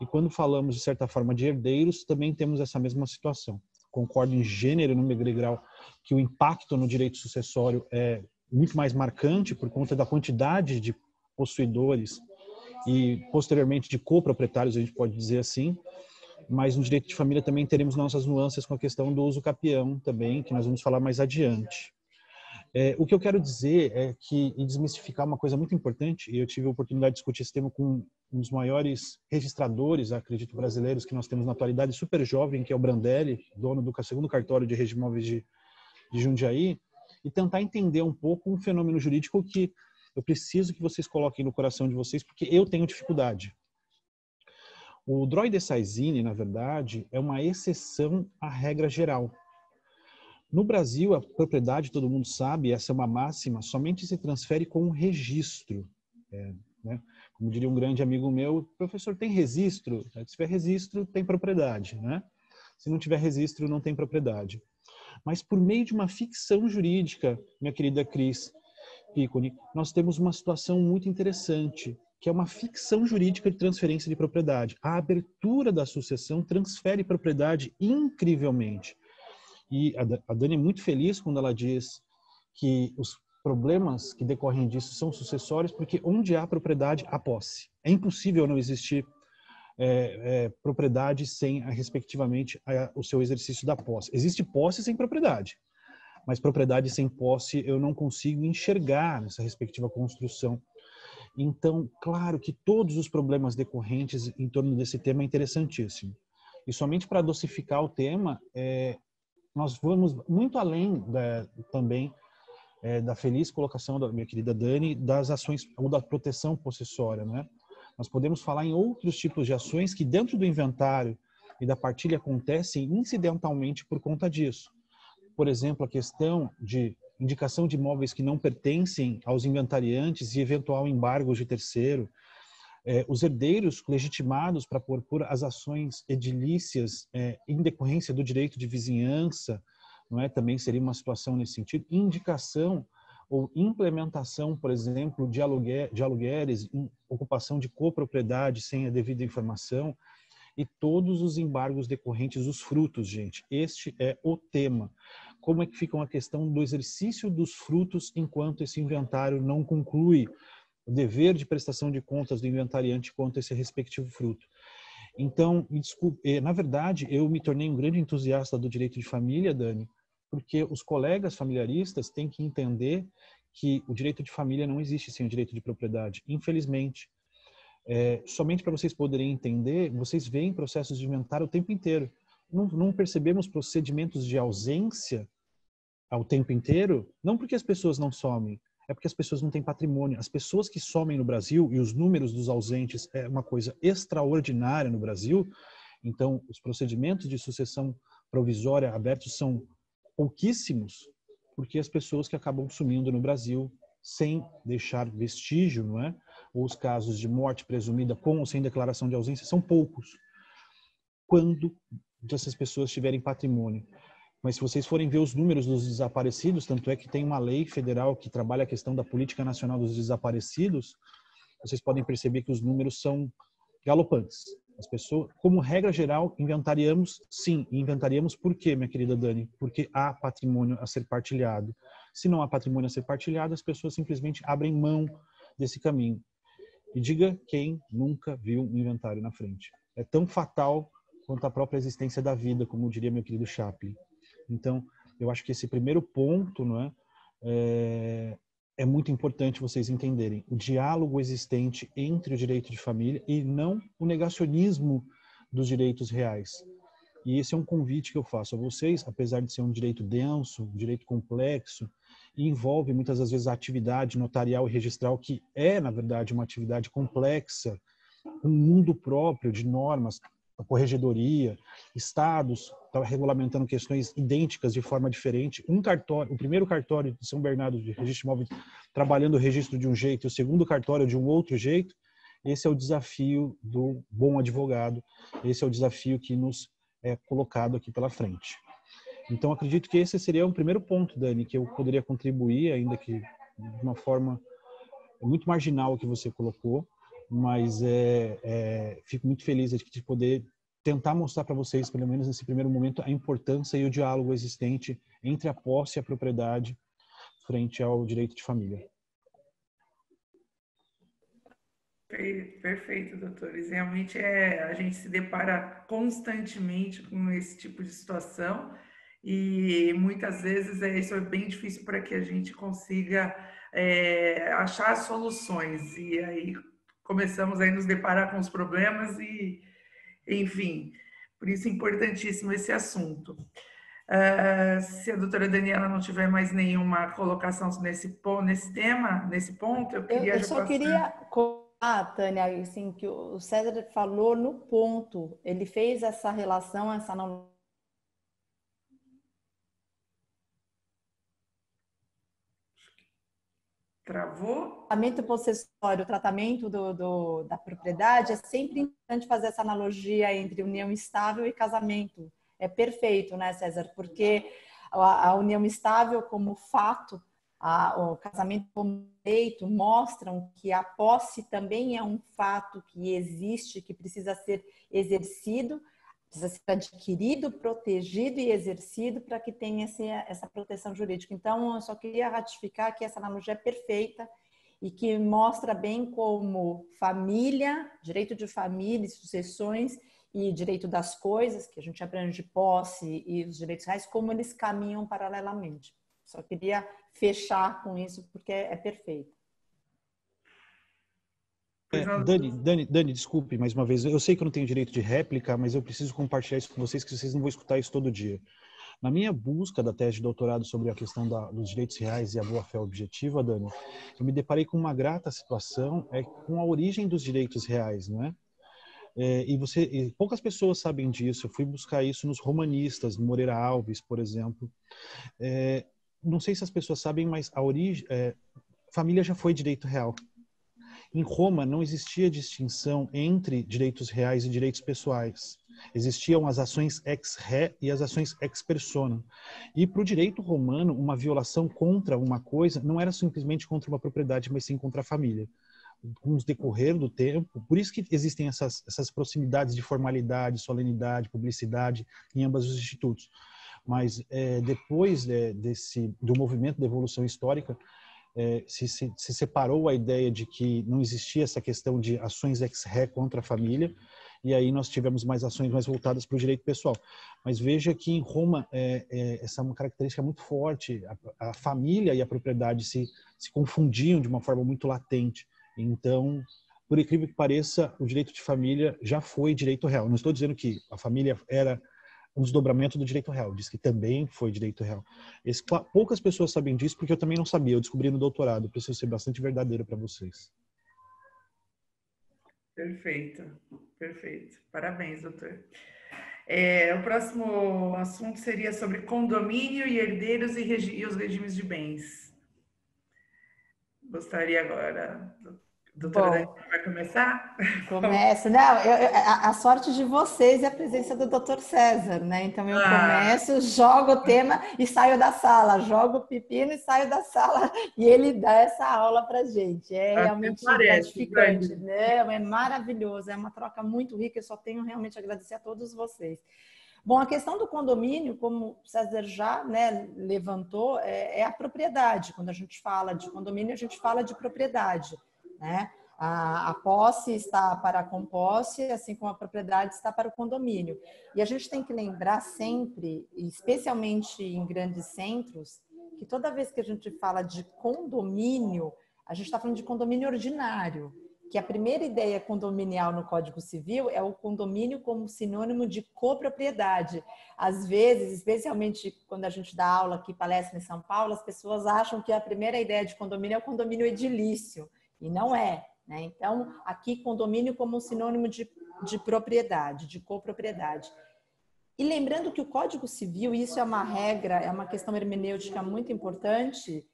E quando falamos, de certa forma, de herdeiros, também temos essa mesma situação. Concordo em gênero e número e grau que o impacto no direito sucessório é muito mais marcante por conta da quantidade de possuidores e, posteriormente, de coproprietários, a gente pode dizer assim. mas no direito de família também teremos nossas nuances com a questão do uso capião também, que nós vamos falar mais adiante. O que eu quero dizer é que, e desmistificar uma coisa muito importante, e eu tive a oportunidade de discutir esse tema com um dos maiores registradores, acredito, brasileiros que nós temos na atualidade, super jovem, que é o Brandelli, dono do segundo cartório de registro de imóveis de Jundiaí, e tentar entender um pouco um fenômeno jurídico que eu preciso que vocês coloquem no coração de vocês, porque eu tenho dificuldade. O droit de Sainsbury, na verdade, é uma exceção à regra geral. No Brasil, a propriedade, todo mundo sabe, essa é uma máxima, somente se transfere com um registro. Né? Como diria um grande amigo meu, professor, tem registro? Se tiver registro, tem propriedade. Né? Se não tiver registro, não tem propriedade. Mas por meio de uma ficção jurídica, minha querida Cris Piccoli, nós temos uma situação muito interessante, que é uma ficção jurídica de transferência de propriedade. A abertura da sucessão transfere propriedade incrivelmente. E a Dani é muito feliz quando ela diz que os problemas que decorrem disso são sucessórios, porque onde há propriedade, há posse. É impossível não existir propriedade sem, respectivamente, o seu exercício da posse. Existe posse sem propriedade, mas propriedade sem posse eu não consigo enxergar nessa respectiva construção. Então, claro que todos os problemas decorrentes em torno desse tema é interessantíssimo. E somente para dosificar o tema, nós vamos muito além também da feliz colocação da minha querida Dani, das ações ou da proteção possessória, né? Nós podemos falar em outros tipos de ações que dentro do inventário e da partilha acontecem incidentalmente por conta disso. Por exemplo, a questão de indicação de imóveis que não pertencem aos inventariantes e eventual embargo de terceiro, os herdeiros legitimados para propor as ações edilícias em decorrência do direito de vizinhança, não é? Também seria uma situação nesse sentido. Indicação ou implementação, por exemplo, de aluguéis, ocupação de copropriedade sem a devida informação e todos os embargos decorrentes dos frutos, gente. Este é o tema. Como é que fica a questão do exercício dos frutos enquanto esse inventário não conclui o dever de prestação de contas do inventariante quanto a esse respectivo fruto. Então, desculpe, na verdade, eu me tornei um grande entusiasta do direito de família, Dani, porque os colegas familiaristas têm que entender que o direito de família não existe sem o direito de propriedade, infelizmente. Somente para vocês poderem entender, vocês veem processos de inventário o tempo inteiro. Não percebemos procedimentos de ausência ao tempo inteiro, não porque as pessoas não somem, é porque as pessoas não têm patrimônio. As pessoas que somem no Brasil, e os números dos ausentes é uma coisa extraordinária no Brasil, então os procedimentos de sucessão provisória abertos são pouquíssimos, porque as pessoas que acabam sumindo no Brasil sem deixar vestígio, não é? Ou os casos de morte presumida com ou sem declaração de ausência são poucos, quando essas pessoas tiverem patrimônio. Mas se vocês forem ver os números dos desaparecidos, tanto é que tem uma lei federal que trabalha a questão da política nacional dos desaparecidos, vocês podem perceber que os números são galopantes. As pessoas, como regra geral, inventariamos, sim. E inventariamos por quê, minha querida Dani? Porque há patrimônio a ser partilhado. Se não há patrimônio a ser partilhado, as pessoas simplesmente abrem mão desse caminho. E diga quem nunca viu um inventário na frente. É tão fatal quanto a própria existência da vida, como diria meu querido Chaplin. Então, eu acho que esse primeiro ponto, não é muito importante vocês entenderem. O diálogo existente entre o direito de família e não o negacionismo dos direitos reais. E esse é um convite que eu faço a vocês, apesar de ser um direito denso, um direito complexo, e envolve muitas das vezes a atividade notarial e registral, que é, na verdade, uma atividade complexa, um mundo próprio de normas, a corregedoria, estados regulamentando questões idênticas de forma diferente. O primeiro cartório de São Bernardo de registro imóvel trabalhando o registro de um jeito e o segundo cartório de um outro jeito. Esse é o desafio do bom advogado, esse é o desafio que nos é colocado aqui pela frente. Então, acredito que esse seria um primeiro ponto, Dani, que eu poderia contribuir, ainda que de uma forma muito marginal que você colocou, mas fico muito feliz de poder tentar mostrar para vocês, pelo menos nesse primeiro momento, a importância e o diálogo existente entre a posse e a propriedade frente ao direito de família. Perfeito, doutores. Realmente a gente se depara constantemente com esse tipo de situação e muitas vezes isso é bem difícil para que a gente consiga achar soluções. E aí começamos a nos deparar com os problemas e, enfim, por isso é importantíssimo esse assunto. Se a doutora Daniela não tiver mais nenhuma colocação nesse tema, nesse ponto, eu queria Eu já só passar. queria Tânia, assim, que o César falou no ponto. Ele fez essa relação, essa analogia. Travou? O tratamento possessório, o tratamento da propriedade, é sempre importante fazer essa analogia entre união estável e casamento. É perfeito, né, César? Porque a união estável como fato, o casamento como direito, mostram que a posse também é um fato que existe, que precisa ser exercido, precisa ser adquirido, protegido e exercido para que tenha essa proteção jurídica. Então, eu só queria ratificar que essa analogia é perfeita e que mostra bem como família, direito de família, sucessões e direito das coisas, que a gente aprende de posse e os direitos reais, como eles caminham paralelamente. Só queria fechar com isso, porque é perfeito. Dani, desculpe mais uma vez. Eu sei que eu não tenho direito de réplica, mas eu preciso compartilhar isso com vocês, que vocês não vão escutar isso todo dia. Na minha busca da tese de doutorado sobre a questão dos direitos reais e a boa-fé objetiva, Dani, eu me deparei com uma grata situação com a origem dos direitos reais, não é? E poucas pessoas sabem disso. Eu fui buscar isso nos romanistas, Moreira Alves, por exemplo. Não sei se as pessoas sabem, mas a origem, família já foi direito real. Em Roma não existia distinção entre direitos reais e direitos pessoais. Existiam as ações ex re e as ações ex persona. E para o direito romano, uma violação contra uma coisa não era simplesmente contra uma propriedade, mas sim contra a família. Com o decorrer do tempo, por isso que existem essas proximidades de formalidade, solenidade, publicidade em ambos os institutos. Mas depois do movimento da evolução histórica, se separou a ideia de que não existia essa questão de ações ex re contra a família, e aí nós tivemos mais ações mais voltadas para o direito pessoal. Mas veja que em Roma essa é uma característica muito forte, a família e a propriedade se confundiam de uma forma muito latente. Então, por incrível que pareça, o direito de família já foi direito real. Não estou dizendo que a família era um desdobramento do direito real, diz que também foi direito real. Poucas pessoas sabem disso, porque eu também não sabia, eu descobri no doutorado, preciso ser bastante verdadeiro para vocês. Perfeito, perfeito. Parabéns, doutor. O próximo assunto seria sobre condomínio e herdeiros e os regimes de bens. Gostaria agora, doutora Daniela, vai começar? Começo. Não, a sorte de vocês é a presença do Dr. César, né? Então eu começo, jogo o tema e saio da sala, jogo o pepino e saio da sala e ele dá essa aula para gente. É realmente gratificante, né? É maravilhoso, é uma troca muito rica. Eu só tenho realmente a agradecer a todos vocês. Bom, a questão do condomínio, como o César já levantou, é a propriedade. Quando a gente fala de condomínio, a gente fala de propriedade, né? A posse está para a composse, assim como a propriedade está para o condomínio. E a gente tem que lembrar sempre, especialmente em grandes centros, que toda vez que a gente fala de condomínio, a gente está falando de condomínio ordinário, que a primeira ideia condominial no Código Civil é o condomínio como sinônimo de copropriedade. Às vezes, especialmente quando a gente dá aula aqui, palestra em São Paulo, as pessoas acham que a primeira ideia de condomínio é o condomínio edilício, e não é. Né? Então, aqui, condomínio como sinônimo de propriedade, de copropriedade. E lembrando que o Código Civil, isso é uma regra, é uma questão hermenêutica muito importante,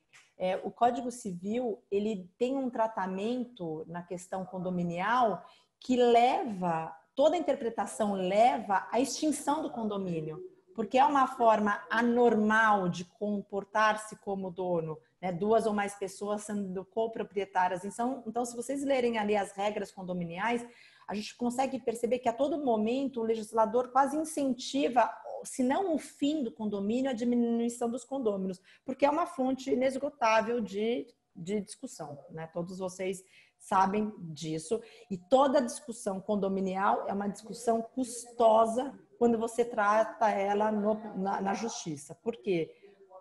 o Código Civil ele tem um tratamento na questão condominial que leva, toda a interpretação leva à extinção do condomínio, porque é uma forma anormal de comportar-se como dono, né? Duas ou mais pessoas sendo coproprietárias. Então, se vocês lerem ali as regras condominiais, a gente consegue perceber que a todo momento o legislador quase incentiva, se não o fim do condomínio, a diminuição dos condôminos, porque é uma fonte inesgotável de discussão, né? Todos vocês sabem disso, e toda discussão condominial é uma discussão custosa quando você trata ela na justiça. Por quê?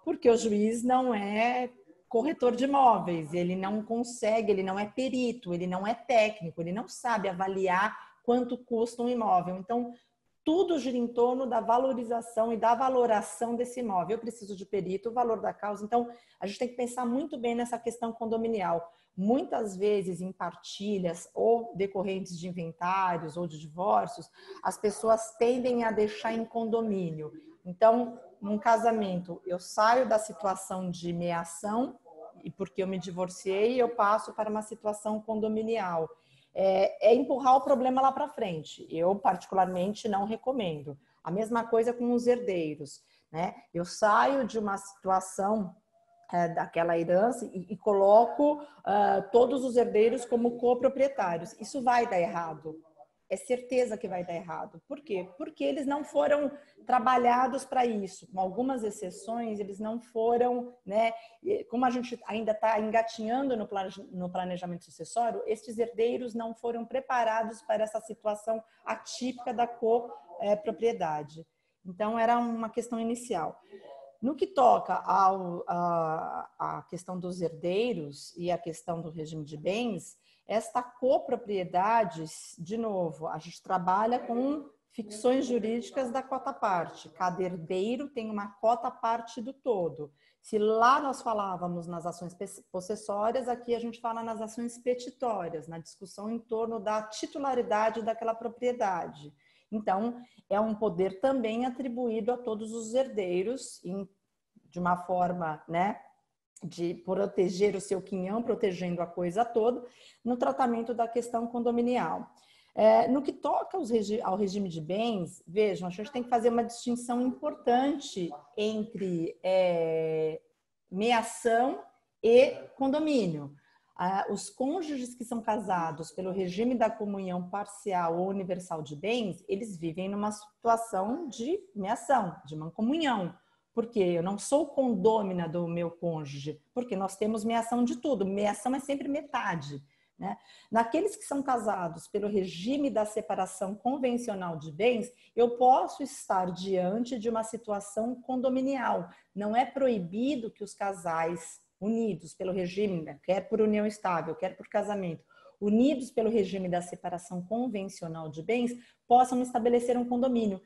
Porque o juiz não é corretor de imóveis, ele não consegue, ele não é perito, ele não é técnico, ele não sabe avaliar quanto custa um imóvel. Então, tudo gira em torno da valorização e da valoração desse imóvel. Eu preciso de perito, o valor da causa. Então, a gente tem que pensar muito bem nessa questão condominial. Muitas vezes, em partilhas ou decorrentes de inventários ou de divórcios, as pessoas tendem a deixar em condomínio. Então, num casamento, eu saio da situação de meação, e porque eu me divorciei, eu passo para uma situação condominial. É empurrar o problema lá para frente. Eu, particularmente, não recomendo. A mesma coisa com os herdeiros, né? Eu saio de uma situação daquela herança e coloco todos os herdeiros como coproprietários. Isso vai dar errado. É certeza que vai dar errado. Por quê? Porque eles não foram trabalhados para isso. Com algumas exceções, eles não foram, né? Como a gente ainda está engatinhando no planejamento sucessório, estes herdeiros não foram preparados para essa situação atípica da copropriedade. Então, era uma questão inicial. No que toca à questão dos herdeiros e a questão do regime de bens, esta copropriedade, de novo, a gente trabalha com ficções jurídicas da cota-parte. Cada herdeiro tem uma cota-parte do todo. Se lá nós falávamos nas ações possessórias, aqui a gente fala nas ações petitórias, na discussão em torno da titularidade daquela propriedade. Então, é um poder também atribuído a todos os herdeiros, de uma forma, né, de proteger o seu quinhão, protegendo a coisa toda, no tratamento da questão condominial. No que toca ao regime de bens, vejam, a gente tem que fazer uma distinção importante entre meação e condomínio. Os cônjuges que são casados pelo regime da comunhão parcial ou universal de bens, eles vivem numa situação de meação, de mancomunhão. Porque eu não sou condômina do meu cônjuge, porque nós temos meação de tudo. Meação é sempre metade, né? Naqueles que são casados pelo regime da separação convencional de bens, eu posso estar diante de uma situação condominial. Não é proibido que os casais unidos pelo regime, né, quer por união estável, quer por casamento, unidos pelo regime da separação convencional de bens, possam estabelecer um condomínio.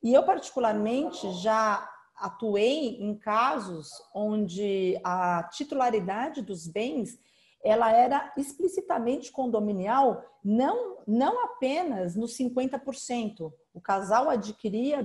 E eu, particularmente, já atuei em casos onde a titularidade dos bens ela era explicitamente condominial, não apenas nos 50%. O casal adquiriu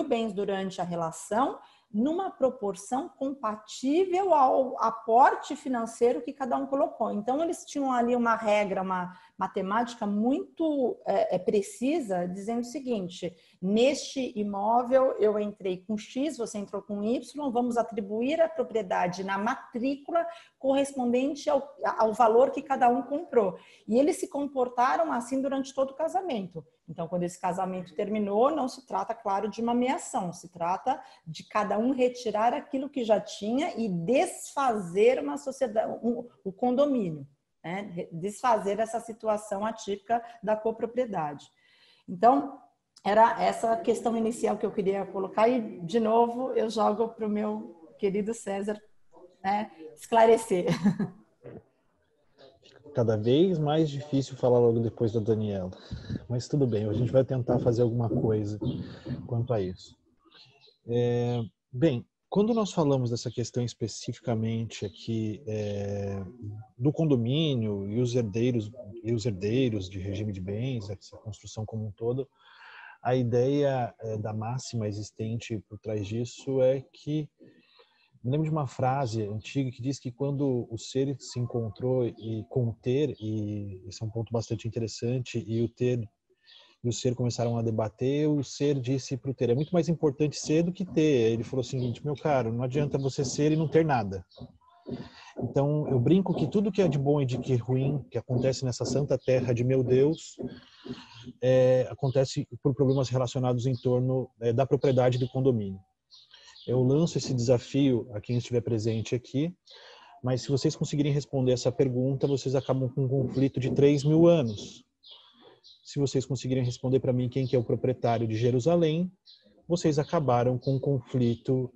bens durante a relação numa proporção compatível ao aporte financeiro que cada um colocou. Então, eles tinham ali uma regra, uma matemática muito precisa, dizendo o seguinte: neste imóvel eu entrei com X, você entrou com Y, vamos atribuir a propriedade na matrícula correspondente ao valor que cada um comprou. E eles se comportaram assim durante todo o casamento. Então, quando esse casamento terminou, não se trata, claro, de uma meação, se trata de cada um retirar aquilo que já tinha e desfazer uma sociedade, o condomínio, né? Desfazer essa situação atípica da copropriedade. Então, era essa questão inicial que eu queria colocar e, de novo, eu jogo para o meu querido César, né, esclarecer. Cada vez mais difícil falar logo depois da Daniela. Mas tudo bem, a gente vai tentar fazer alguma coisa quanto a isso. Bem, quando nós falamos dessa questão especificamente aqui do condomínio e os herdeiros de regime de bens, essa construção como um todo, a ideia da máxima existente por trás disso é que me lembro de uma frase antiga que diz que quando o ser se encontrou com o ter, e esse é um ponto bastante interessante, e o ter e o ser começaram a debater, o ser disse para o ter: é muito mais importante ser do que ter. Ele falou o seguinte: meu caro, não adianta você ser e não ter nada. Então, eu brinco que tudo que é de bom e de que é ruim, que acontece nessa santa terra de meu Deus, acontece por problemas relacionados em torno da propriedade do condomínio. Eu lanço esse desafio a quem estiver presente aqui, Mas se vocês conseguirem responder essa pergunta, vocês acabam com um conflito de 3.000 anos. Se vocês conseguirem responder para mim quem que é o proprietário de Jerusalém, vocês acabaram com um conflito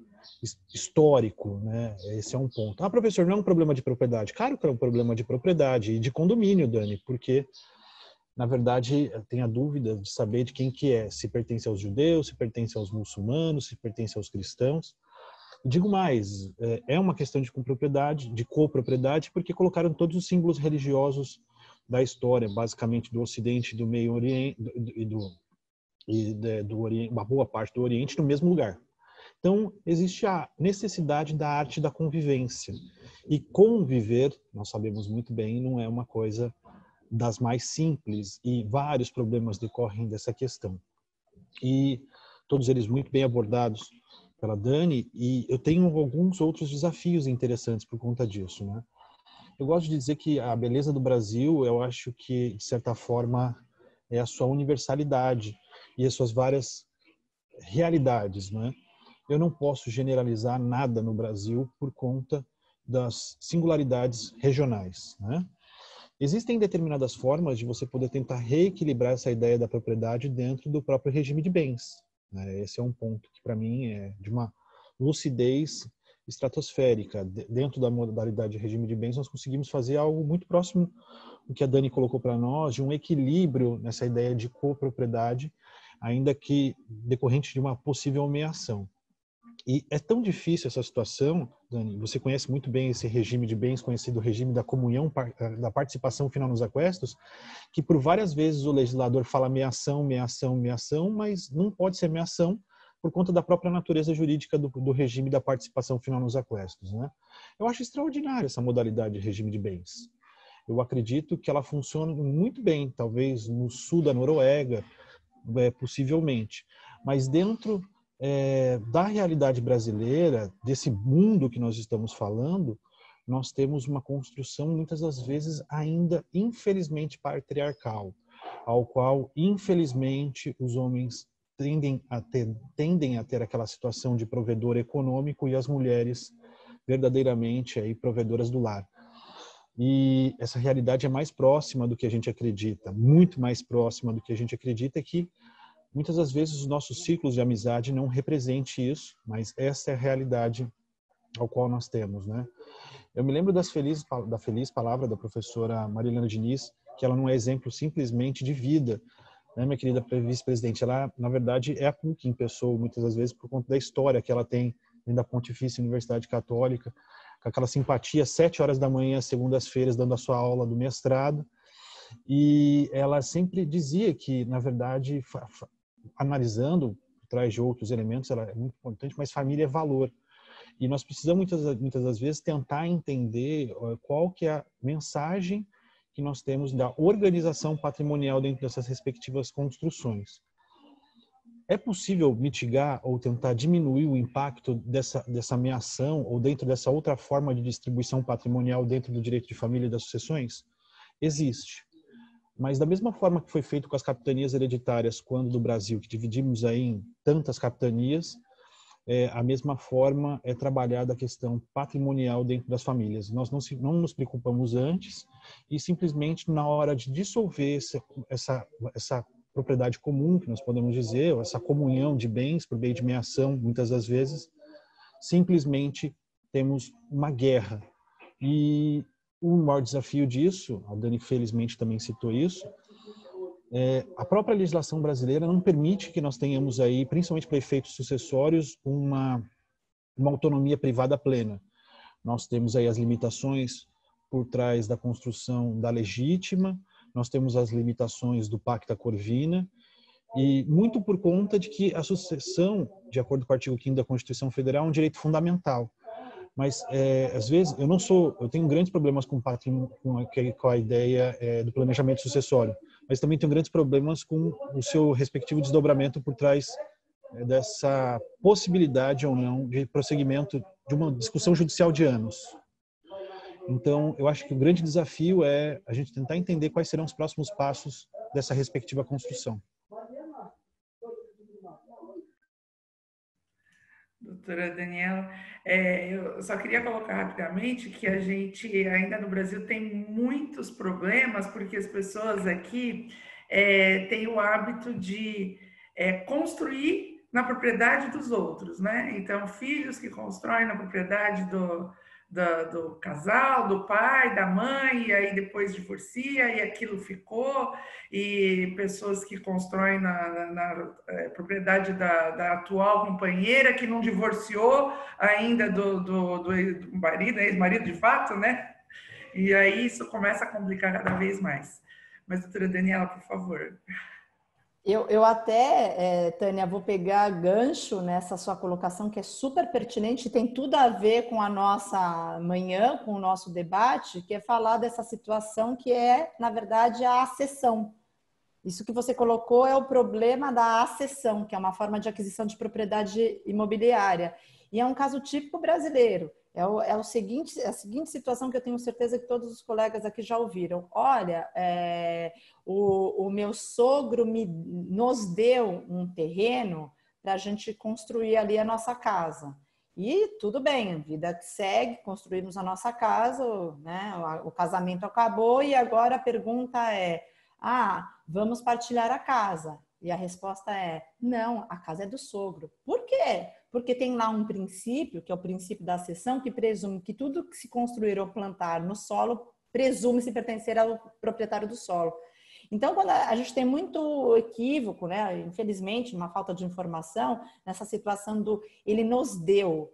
histórico, né? Esse é um ponto. Ah, professor, não é um problema de propriedade. Claro que é um problema de propriedade e de condomínio, Dani, porque, na verdade, tem a dúvida de saber de quem que é, se pertence aos judeus, se pertence aos muçulmanos, se pertence aos cristãos. Digo mais, é uma questão de copropriedade, porque colocaram todos os símbolos religiosos da história, basicamente do Ocidente, do Meio Oriente do Oriente, uma boa parte do Oriente, no mesmo lugar. Então, existe a necessidade da arte da convivência. E conviver, nós sabemos muito bem, não é uma coisa das mais simples, e vários problemas decorrem dessa questão. E todos eles muito bem abordados pela Dani, e eu tenho alguns outros desafios interessantes por conta disso, né? Eu gosto de dizer que a beleza do Brasil, eu acho que, de certa forma, é a sua universalidade e as suas várias realidades, né? Eu não posso generalizar nada no Brasil por conta das singularidades regionais, né? Existem determinadas formas de você poder tentar reequilibrar essa ideia da propriedade dentro do próprio regime de bens, né? Esse é um ponto que, para mim, é de uma lucidez estratosférica. Dentro da modalidade de regime de bens, nós conseguimos fazer algo muito próximo do que a Dani colocou para nós, de um equilíbrio nessa ideia de copropriedade, ainda que decorrente de uma possível ameação. E é tão difícil essa situação, Dani, você conhece muito bem esse regime de bens, conhecido regime da comunhão, da participação final nos aquestos, que por várias vezes o legislador fala meação, mas não pode ser meação por conta da própria natureza jurídica do regime da participação final nos aquestos, né? Eu acho extraordinária essa modalidade de regime de bens. Eu acredito que ela funciona muito bem, talvez no sul da Noruega, possivelmente, mas dentro da realidade brasileira, desse mundo que nós estamos falando, nós temos uma construção, muitas das vezes, ainda infelizmente patriarcal, ao qual, infelizmente, os homens tendem a ter aquela situação de provedor econômico e as mulheres verdadeiramente aí, provedoras do lar. E essa realidade é mais próxima do que a gente acredita, muito mais próxima do que a gente acredita, que muitas das vezes os nossos ciclos de amizade não representam isso, mas essa é a realidade ao qual nós temos, né? Eu me lembro da feliz palavra da professora Marilena Diniz, que ela não é exemplo simplesmente de vida, né, minha querida vice-presidente? Ela, na verdade, é a PUC em pessoa, muitas das vezes, por conta da história que ela tem dentro da Pontifícia Universidade Católica, com aquela simpatia, 7 horas da manhã, segundas-feiras, dando a sua aula do mestrado. E ela sempre dizia que, na verdade, analisando por trás de outros elementos, ela é muito importante, mas família é valor. E nós precisamos, muitas das vezes, tentar entender qual que é a mensagem que nós temos da organização patrimonial dentro dessas respectivas construções. É possível mitigar ou tentar diminuir o impacto dessa ameação ou dentro dessa outra forma de distribuição patrimonial dentro do direito de família e das sucessões? Existe. Mas da mesma forma que foi feito com as capitanias hereditárias quando do Brasil, que dividimos aí em tantas capitanias, a mesma forma é trabalhada a questão patrimonial dentro das famílias. Nós não nos preocupamos antes e simplesmente na hora de dissolver essa propriedade comum, que nós podemos dizer, ou essa comunhão de bens por meio de meação, muitas das vezes, simplesmente temos uma guerra. E o maior desafio disso, a Dani felizmente também citou isso, a própria legislação brasileira não permite que nós tenhamos aí, principalmente para efeitos sucessórios, uma autonomia privada plena. Nós temos aí as limitações por trás da construção da legítima, nós temos as limitações do Pacta Corvina, e muito por conta de que a sucessão, de acordo com o artigo 5º da Constituição Federal, é um direito fundamental. Mas, às vezes, eu tenho grandes problemas com a ideia do planejamento sucessório, mas também tenho grandes problemas com o seu respectivo desdobramento por trás dessa possibilidade ou não de prosseguimento de uma discussão judicial de anos. Então, eu acho que o grande desafio é a gente tentar entender quais serão os próximos passos dessa respectiva construção. doutora Daniela. Eu só queria colocar rapidamente que a gente ainda no Brasil tem muitos problemas, porque as pessoas aqui têm o hábito de construir na propriedade dos outros, né? Então, filhos que constroem na propriedade do casal, do pai, da mãe, e aí depois divorcia e aquilo ficou, e pessoas que constroem na propriedade da atual companheira que não divorciou ainda do marido, ex-marido de fato, né? E aí isso começa a complicar cada vez mais. Mas, doutora Daniela, por favor. Eu até, Tânia, vou pegar gancho nessa sua colocação, que é super pertinente, tem tudo a ver com a nossa manhã, com o nosso debate, que é falar dessa situação que é, na verdade, a acessão. Isso que você colocou é o problema da acessão, que é uma forma de aquisição de propriedade imobiliária. E é um caso típico brasileiro. É a seguinte situação que eu tenho certeza que todos os colegas aqui já ouviram. Olha, o meu sogro nos deu um terreno para a gente construir ali a nossa casa. E tudo bem, a vida segue, construímos a nossa casa, né? O casamento acabou e agora a pergunta é: vamos partilhar a casa. E a resposta é: não, a casa é do sogro. Por quê? Porque tem lá um princípio, que é o princípio da cessão, que presume que tudo que se construir ou plantar no solo presume-se pertencer ao proprietário do solo. Então, quando a gente tem muito equívoco, né, infelizmente, uma falta de informação, nessa situação do ele nos deu.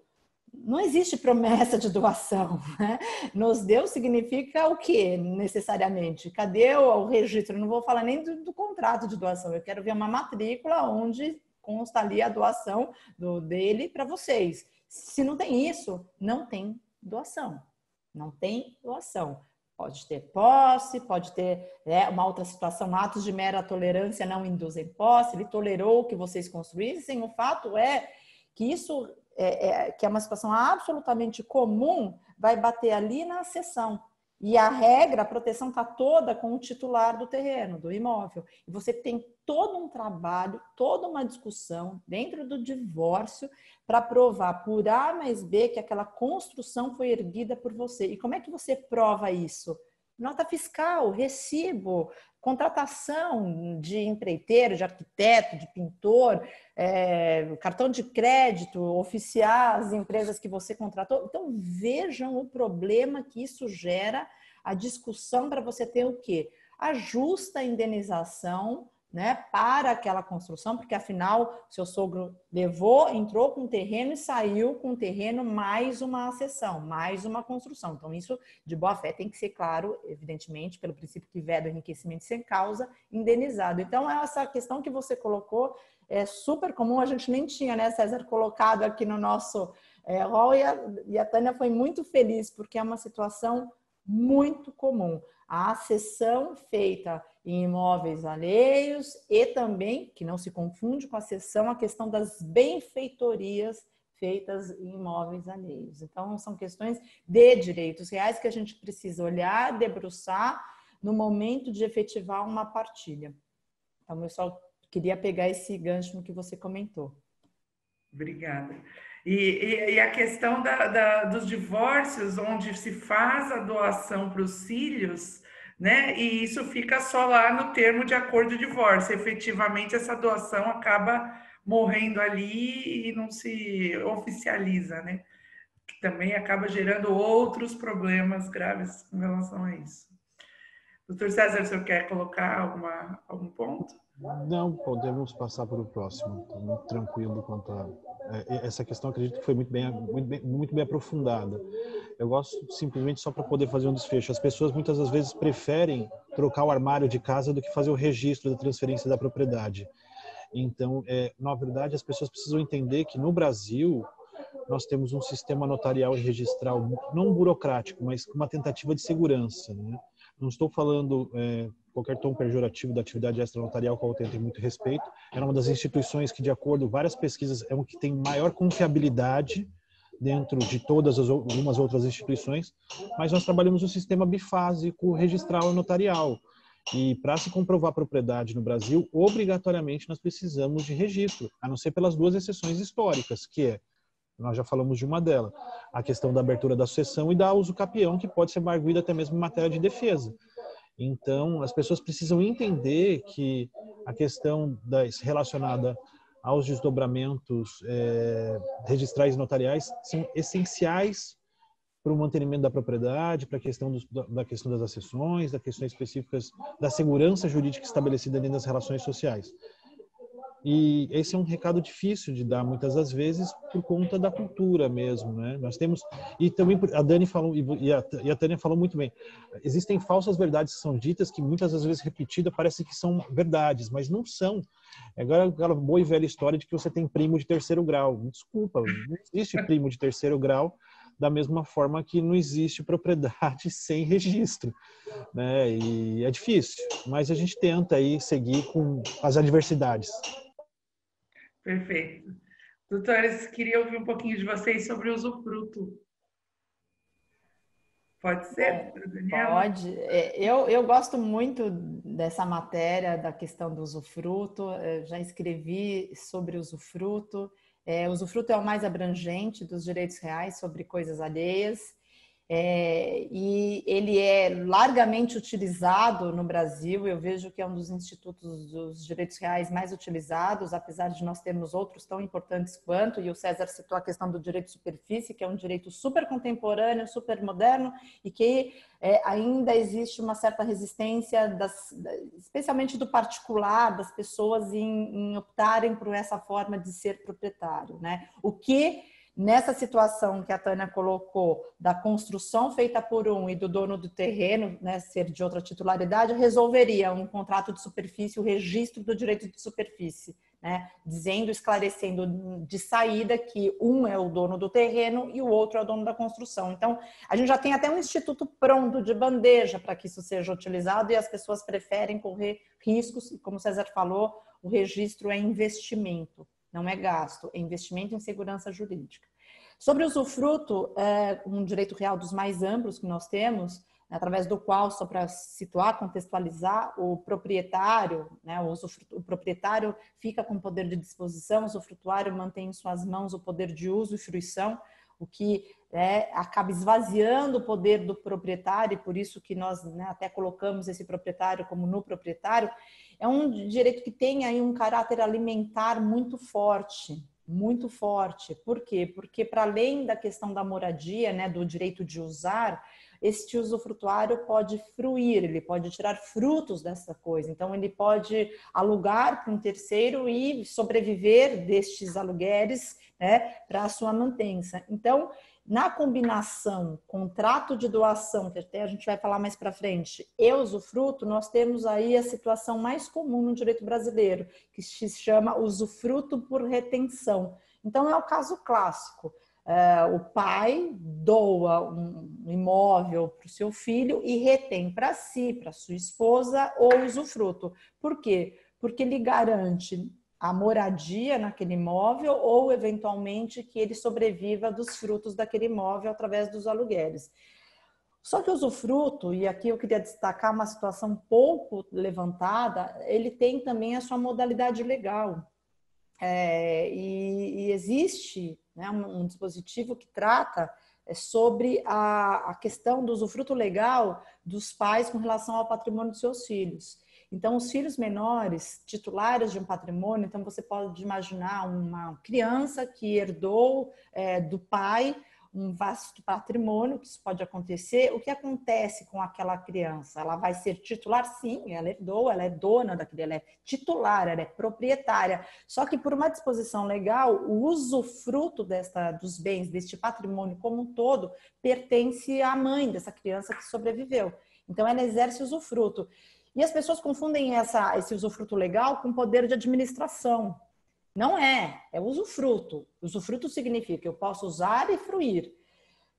Não existe promessa de doação, né? Nos deu significa o quê, necessariamente? Cadê o registro? Eu não vou falar nem do contrato de doação, eu quero ver uma matrícula onde consta ali a doação dele para vocês. Se não tem isso, não tem doação. Não tem doação. Pode ter posse, pode ter uma outra situação, atos de mera tolerância não induzem posse, ele tolerou que vocês construíssem. O fato é que isso que é uma situação absolutamente comum, vai bater ali na cessão. E a regra, a proteção está toda com o titular do terreno, do imóvel. E você tem todo um trabalho, toda uma discussão dentro do divórcio para provar por A mais B que aquela construção foi erguida por você. E como é que você prova isso? Nota fiscal, recibo, contratação de empreiteiro, de arquiteto, de pintor, cartão de crédito, oficiar as empresas que você contratou. Então, vejam o problema que isso gera, a discussão para você ter o quê? A justa indenização, né, para aquela construção, porque afinal seu sogro entrou com o terreno e saiu com o terreno mais uma acessão, mais uma construção. Então isso de boa fé tem que ser claro, evidentemente, pelo princípio que veda o enriquecimento sem causa, indenizado. Então essa questão que você colocou é super comum, a gente nem tinha, né, César, colocado aqui no nosso rol e a Tânia foi muito feliz, porque é uma situação muito comum. A cessão feita em imóveis alheios e também, que não se confunde com a cessão, a questão das benfeitorias feitas em imóveis alheios. Então, são questões de direitos reais que a gente precisa olhar, debruçar no momento de efetivar uma partilha. Então, eu só queria pegar esse gancho no que você comentou. Obrigada. E a questão dos divórcios, onde se faz a doação para os filhos, né? E isso fica só lá no termo de acordo de divórcio. Efetivamente, essa doação acaba morrendo ali e não se oficializa, né? Que também acaba gerando outros problemas graves com relação a isso. Doutor César, o senhor quer colocar algum ponto? Não, podemos passar para o próximo. Estou muito tranquilo quanto a essa questão. Acredito que foi muito bem aprofundada. Eu gosto simplesmente só para poder fazer um desfecho. As pessoas muitas das vezes preferem trocar o armário de casa do que fazer o registro da transferência da propriedade. Então, na verdade, as pessoas precisam entender que no Brasil nós temos um sistema notarial e registral não burocrático, mas com uma tentativa de segurança, né? Não estou falando qualquer tom pejorativo da atividade extranotarial, qual eu tenho muito respeito. Era uma das instituições que, de acordo com várias pesquisas, é uma que tem maior confiabilidade dentro de todas algumas outras instituições, mas nós trabalhamos um sistema bifásico registral e notarial. E para se comprovar propriedade no Brasil, obrigatoriamente nós precisamos de registro, a não ser pelas duas exceções históricas, que é Nós já falamos de uma delas, a questão da abertura da sucessão e da uso capião, que pode ser arguída até mesmo em matéria de defesa. Então, as pessoas precisam entender que a questão relacionada aos desdobramentos registrais e notariais são essenciais para o mantenimento da propriedade, para a questão da questão das accessões, das questões específicas da segurança jurídica estabelecida dentro das relações sociais. E esse é um recado difícil de dar muitas das vezes por conta da cultura mesmo, né? Nós temos, e também a Dani falou e a Tânia falou muito bem, existem falsas verdades que são ditas que muitas das vezes repetidas parece que são verdades, mas não são. É agora aquela boa e velha história de que você tem primo de terceiro grau. Desculpa, não existe primo de terceiro grau, da mesma forma que não existe propriedade sem registro, né? E é difícil, mas a gente tenta aí seguir com as adversidades. Perfeito. Doutores, queria ouvir um pouquinho de vocês sobre o usufruto. Pode ser, Daniela? Pode. Eu gosto muito dessa matéria, da questão do usufruto. Eu já escrevi sobre o usufruto. O usufruto é o mais abrangente dos direitos reais sobre coisas alheias. E ele é largamente utilizado no Brasil. Eu vejo que é um dos institutos dos direitos reais mais utilizados, apesar de nós termos outros tão importantes quanto, e o César citou a questão do direito de superfície, que é um direito super contemporâneo, super moderno, e que ainda existe uma certa resistência, especialmente do particular, das pessoas em optarem por essa forma de ser proprietário, né? O que nessa situação que a Tânia colocou, da construção feita por um e do dono do terreno, né, ser de outra titularidade, resolveria um contrato de superfície, o registro do direito de superfície, né, dizendo, esclarecendo de saída que um é o dono do terreno e o outro é o dono da construção. Então, a gente já tem até um instituto pronto de bandeja para que isso seja utilizado e as pessoas preferem correr riscos, e como o César falou, o registro é investimento. Não é gasto, é investimento em segurança jurídica. Sobre o usufruto, é um direito real dos mais amplos que nós temos, através do qual, só para situar, contextualizar, o proprietário, né, o proprietário fica com poder de disposição, o usufrutuário mantém em suas mãos o poder de uso e fruição, o que acaba esvaziando o poder do proprietário, e por isso que nós, né, até colocamos esse proprietário como no proprietário. É um direito que tem aí um caráter alimentar muito forte, muito forte. Por quê? Porque para além da questão da moradia, né, do direito de usar, este usufrutuário pode fruir, ele pode tirar frutos dessa coisa. Então, ele pode alugar para um terceiro e sobreviver destes aluguéis, né, para a sua manutenção. Então, na combinação contrato de doação, que até a gente vai falar mais para frente, e usufruto, nós temos aí a situação mais comum no direito brasileiro, que se chama usufruto por retenção. Então, é o caso clássico. O pai doa um imóvel para o seu filho e retém para si, para sua esposa, o usufruto. Por quê? Porque ele garante a moradia naquele imóvel ou, eventualmente, que ele sobreviva dos frutos daquele imóvel através dos aluguéis. Só que o usufruto, e aqui eu queria destacar uma situação pouco levantada, ele tem também a sua modalidade legal. E existe, né, um dispositivo que trata sobre a questão do usufruto legal dos pais com relação ao patrimônio dos seus filhos. Então, os filhos menores, titulares de um patrimônio, então você pode imaginar uma criança que herdou do pai um vasto patrimônio, que isso pode acontecer. O que acontece com aquela criança? Ela vai ser titular? Sim, ela herdou, ela é dona daquele, ela é titular, ela é proprietária. Só que por uma disposição legal, o usufruto dos bens, deste patrimônio como um todo, pertence à mãe dessa criança que sobreviveu. Então, ela exerce usufruto. E as pessoas confundem esse usufruto legal com poder de administração. Não é usufruto. Usufruto significa que eu posso usar e fruir.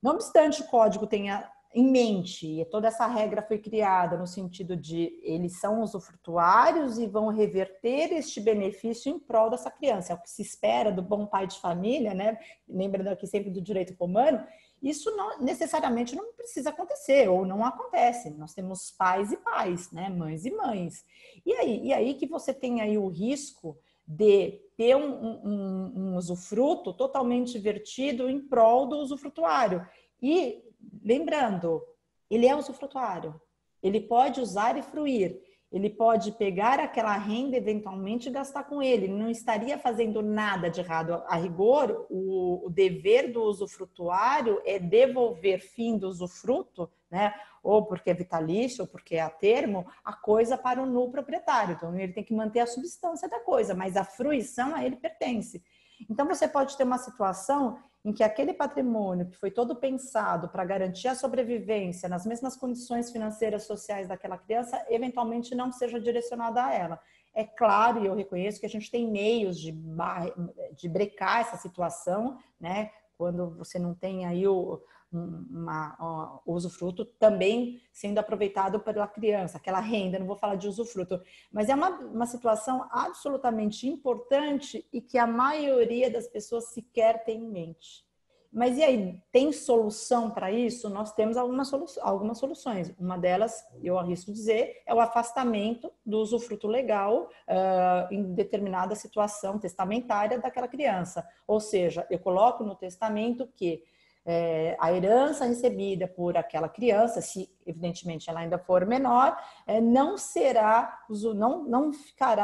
Não obstante o código tenha em mente, e toda essa regra foi criada no sentido de eles são usufrutuários e vão reverter este benefício em prol dessa criança. É o que se espera do bom pai de família, né? Lembrando aqui sempre do direito romano. Isso necessariamente não precisa acontecer, ou não acontece. Nós temos pais e pais, né? Mães e mães. E aí que você tem aí o risco de ter um usufruto totalmente vertido em prol do usufrutuário. E, lembrando, ele é usufrutuário. Ele pode usar e fruir. Ele pode pegar aquela renda eventualmente e gastar com ele. Ele não estaria fazendo nada de errado. A rigor, o dever do usufrutuário é devolver fim do usufruto, né? Ou porque é vitalício, ou porque é a termo, a coisa para o nulo proprietário. Então, ele tem que manter a substância da coisa, mas a fruição a ele pertence. Então, você pode ter uma situação em que aquele patrimônio que foi todo pensado para garantir a sobrevivência nas mesmas condições financeiras sociais daquela criança, eventualmente não seja direcionado a ela. É claro, e eu reconheço que a gente tem meios de brecar essa situação, né? Quando você não tem aí o usufruto também sendo aproveitado pela criança, aquela renda, não vou falar de usufruto, mas é uma situação absolutamente importante e que a maioria das pessoas sequer tem em mente. Mas e aí, tem solução para isso? Nós temos algumas soluções. Uma delas, eu arrisco dizer, é o afastamento do usufruto legal em determinada situação testamentária daquela criança. Ou seja, eu coloco no testamento que a herança recebida por aquela criança, se evidentemente ela ainda for menor, não ficará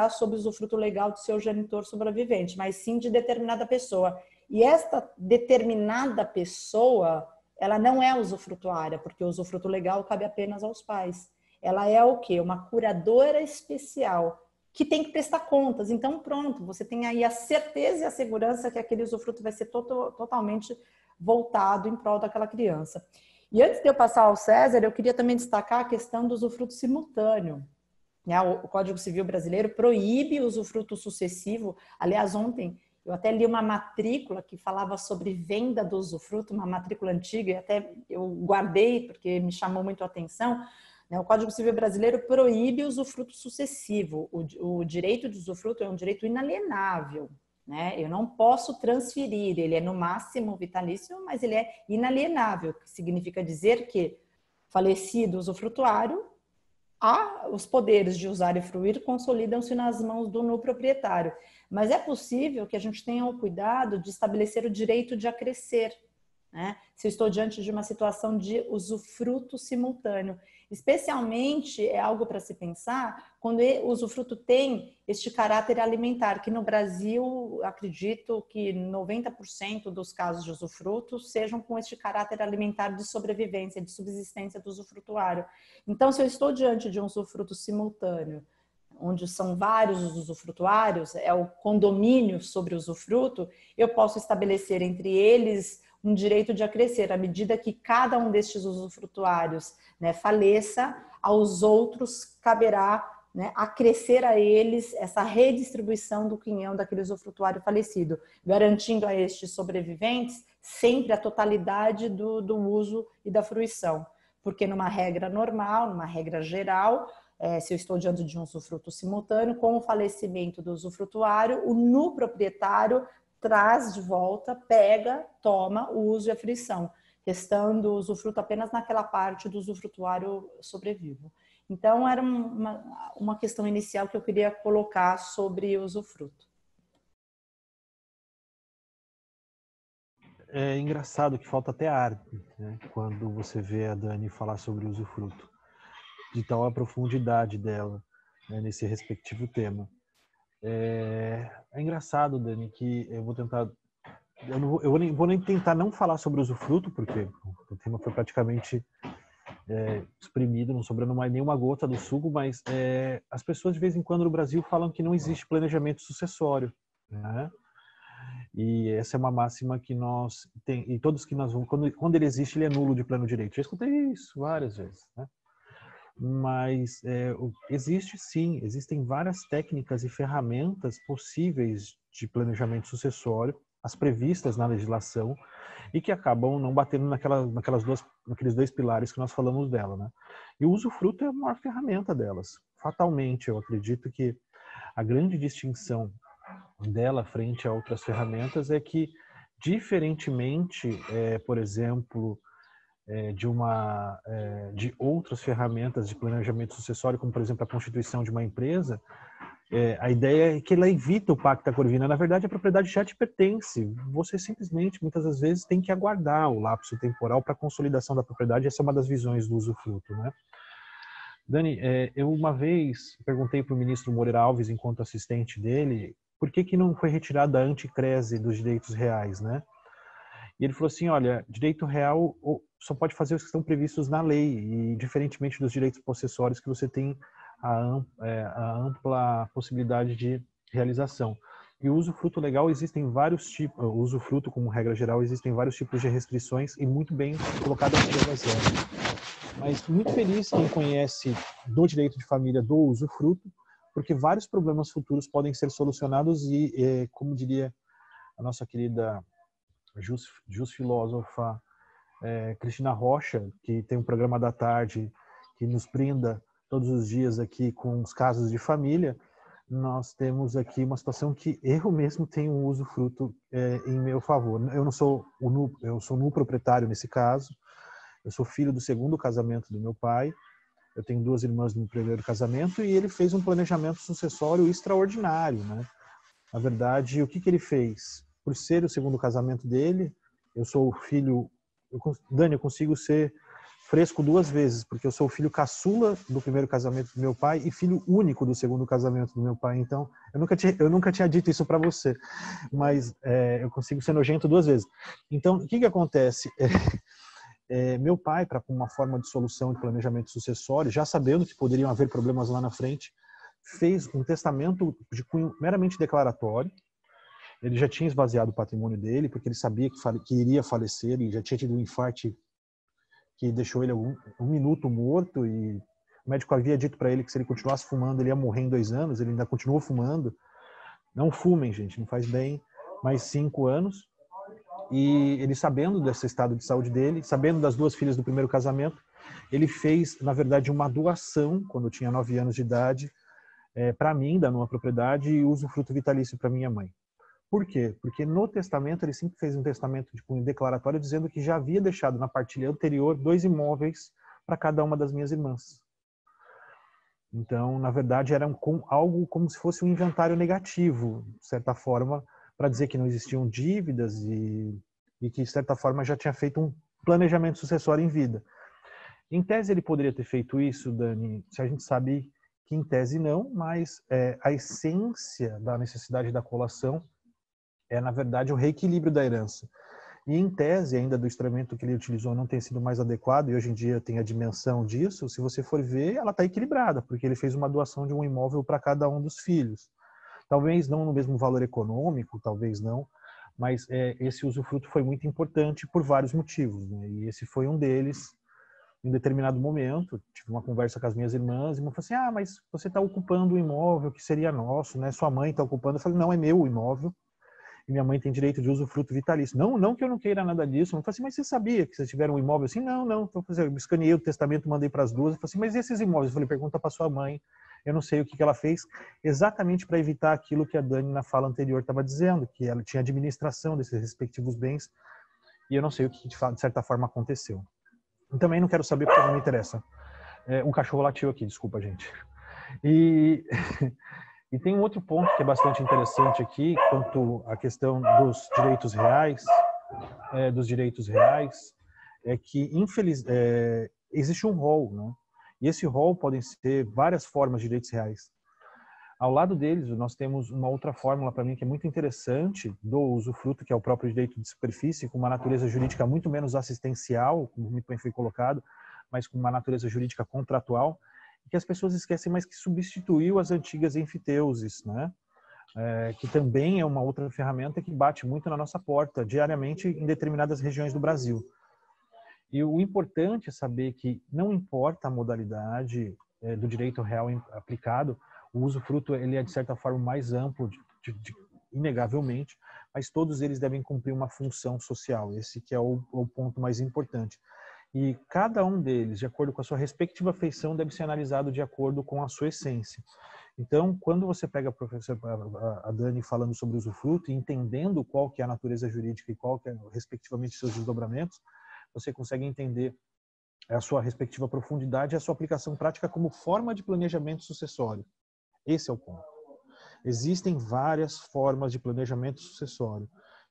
sob o usufruto legal do seu genitor sobrevivente, mas sim de determinada pessoa. E esta determinada pessoa, ela não é usufrutuária, porque o usufruto legal cabe apenas aos pais. Ela é o quê? Uma curadora especial que tem que prestar contas. Então, pronto, você tem aí a certeza e a segurança que aquele usufruto vai ser totalmente voltado em prol daquela criança. E antes de eu passar ao César, eu queria também destacar a questão do usufruto simultâneo. O Código Civil brasileiro proíbe o usufruto sucessivo. Aliás, ontem eu até li uma matrícula que falava sobre venda do usufruto, uma matrícula antiga, e até eu guardei porque me chamou muito a atenção. O Código Civil brasileiro proíbe o usufruto sucessivo. O direito de usufruto é um direito inalienável. Eu não posso transferir, ele é no máximo vitalício, mas ele é inalienável, que significa dizer que falecido usufrutuário, os poderes de usar e fruir consolidam-se nas mãos do nulo proprietário. Mas é possível que a gente tenha o cuidado de estabelecer o direito de acrescer, se eu estou diante de uma situação de usufruto simultâneo. Especialmente é algo para se pensar quando o usufruto tem este caráter alimentar, que no Brasil, acredito que 90% dos casos de usufruto sejam com este caráter alimentar de sobrevivência, de subsistência do usufrutuário. Então, se eu estou diante de um usufruto simultâneo, onde são vários os usufrutuários, é o condomínio sobre o usufruto, eu posso estabelecer entre eles um direito de acrescer, à medida que cada um destes usufrutuários faleça, aos outros caberá acrescer a eles essa redistribuição do quinhão daquele usufrutuário falecido, garantindo a estes sobreviventes sempre a totalidade do uso e da fruição. Porque numa regra normal, numa regra geral, se eu estou diante de um usufruto simultâneo, com o falecimento do usufrutuário, o nulo proprietário traz de volta, pega, toma o uso e a fruição, restando o usufruto apenas naquela parte do usufrutuário sobrevivo. Então, era uma questão inicial que eu queria colocar sobre o usufruto. É engraçado que falta até ar, quando você vê a Dani falar sobre o usufruto, de tal a profundidade dela nesse respectivo tema. É engraçado, Dani, que eu vou tentar... Eu vou nem tentar não falar sobre usufruto, porque o tema foi praticamente exprimido, não sobrando mais nenhuma gota do suco, mas as pessoas de vez em quando no Brasil falam que não existe planejamento sucessório, E essa é uma máxima que nós tem, e todos que nós vamos, quando ele existe, ele é nulo de pleno direito. Já escutei isso várias vezes, Mas existe sim, existem várias técnicas e ferramentas possíveis de planejamento sucessório, as previstas na legislação, e que acabam não batendo naqueles dois pilares que nós falamos dela, E o usufruto é a maior ferramenta delas. Fatalmente, eu acredito que a grande distinção dela frente a outras ferramentas é que, diferentemente, por exemplo, de outras ferramentas de planejamento sucessório, como por exemplo a constituição de uma empresa, A ideia é que ela evita o pacta corvina. Na verdade, a propriedade já te pertence. Você simplesmente, muitas das vezes, tem que aguardar o lapso temporal para a consolidação da propriedade. Essa é uma das visões do usufruto, né? Dani, eu uma vez perguntei para o ministro Moreira Alves, enquanto assistente dele, por que não foi retirada a anticrese dos direitos reais, né? E ele falou assim, olha, direito real só pode fazer os que estão previstos na lei, e diferentemente dos direitos possessórios que você tem a ampla possibilidade de realização. E o usufruto legal existem vários tipos, o usufruto como regra geral existem vários tipos de restrições e muito bem colocadas pelas regras. Mas muito feliz quem conhece do direito de família do usufruto, porque vários problemas futuros podem ser solucionados e, como diria a nossa querida jus filósofa Cristina Rocha, que tem um programa da tarde que nos brinda todos os dias aqui com os casos de família, nós temos aqui uma situação que eu mesmo tenho um usufruto em meu favor. Eu não sou eu sou nu proprietário nesse caso. Eu sou filho do segundo casamento do meu pai. Eu tenho 2 irmãs no primeiro casamento e ele fez um planejamento sucessório extraordinário, né? Na verdade, o que ele fez? Por ser o segundo casamento dele, eu sou o filho... Dani, eu consigo ser fresco 2 vezes, porque eu sou o filho caçula do primeiro casamento do meu pai e filho único do segundo casamento do meu pai. Então, eu nunca tinha dito isso para você, mas eu consigo ser nojento 2 vezes. Então, o que acontece? Meu pai, para uma forma de solução de planejamento sucessório, já sabendo que poderiam haver problemas lá na frente, fez um testamento de cunho meramente declaratório. Ele já tinha esvaziado o patrimônio dele, porque ele sabia que iria falecer, ele já tinha tido um infarto que deixou ele um minuto morto, e o médico havia dito para ele que se ele continuasse fumando, ele ia morrer em 2 anos, ele ainda continuou fumando. Não fumem, gente, não faz bem. Mais 5 anos. E ele, sabendo desse estado de saúde dele, sabendo das 2 filhas do primeiro casamento, ele fez, na verdade, uma doação, quando eu tinha 9 anos de idade, para mim, da numa propriedade, e usufruto vitalício para minha mãe. Por quê? Porque no testamento, ele sempre fez um testamento de cunho declaratório, dizendo que já havia deixado na partilha anterior 2 imóveis para cada uma das minhas irmãs. Então, na verdade, era algo como se fosse um inventário negativo, de certa forma, para dizer que não existiam dívidas e que, de certa forma, já tinha feito um planejamento sucessório em vida. Em tese, ele poderia ter feito isso, Dani, se a gente sabe que em tese não, mas a essência da necessidade da colação é, na verdade, o reequilíbrio da herança. E em tese, ainda do instrumento que ele utilizou não tem sido mais adequado, e hoje em dia tem a dimensão disso, se você for ver, ela está equilibrada, porque ele fez uma doação de um imóvel para cada um dos filhos. Talvez não no mesmo valor econômico, talvez não, mas esse usufruto foi muito importante por vários motivos, né? E esse foi um deles. Em determinado momento, tive uma conversa com as minhas irmãs, e uma falou assim, mas você está ocupando um imóvel que seria nosso, né? Sua mãe está ocupando. Eu falei, não, é meu o imóvel, e minha mãe tem direito de usufruto vitalício. Não que eu não queira nada disso. Eu falei assim, mas você sabia que vocês tiveram um imóvel assim? Não. Então, eu escaneei o testamento, mandei para as 2. Eu falei assim, mas e esses imóveis? Eu falei, pergunta para sua mãe. Eu não sei o que ela fez, exatamente para evitar aquilo que a Dani, na fala anterior, estava dizendo, que ela tinha administração desses respectivos bens, e eu não sei o que, de certa forma, aconteceu. E também não quero saber porque não me interessa. Um cachorro latiu aqui, desculpa, gente. E tem um outro ponto que é bastante interessante aqui, quanto à questão dos direitos reais, é que, existe um rol, né? E esse rol podem ser várias formas de direitos reais. Ao lado deles, nós temos uma outra fórmula, para mim, que é muito interessante, do usufruto, que é o próprio direito de superfície, com uma natureza jurídica muito menos assistencial, como muito bem foi colocado, mas com uma natureza jurídica contratual, que as pessoas esquecem, mas que substituiu as antigas enfiteuses, né? Que também é uma outra ferramenta que bate muito na nossa porta, diariamente, em determinadas regiões do Brasil. E o importante é saber que não importa a modalidade do direito real aplicado, o usufruto ele é, de certa forma, mais amplo, inegavelmente, mas todos eles devem cumprir uma função social. Esse que é o ponto mais importante. E cada um deles, de acordo com a sua respectiva feição, deve ser analisado de acordo com a sua essência. Então, quando você pega a Dani falando sobre o usufruto e entendendo qual que é a natureza jurídica e qual que é, respectivamente, seus desdobramentos, você consegue entender a sua respectiva profundidade e a sua aplicação prática como forma de planejamento sucessório. Esse é o ponto. Existem várias formas de planejamento sucessório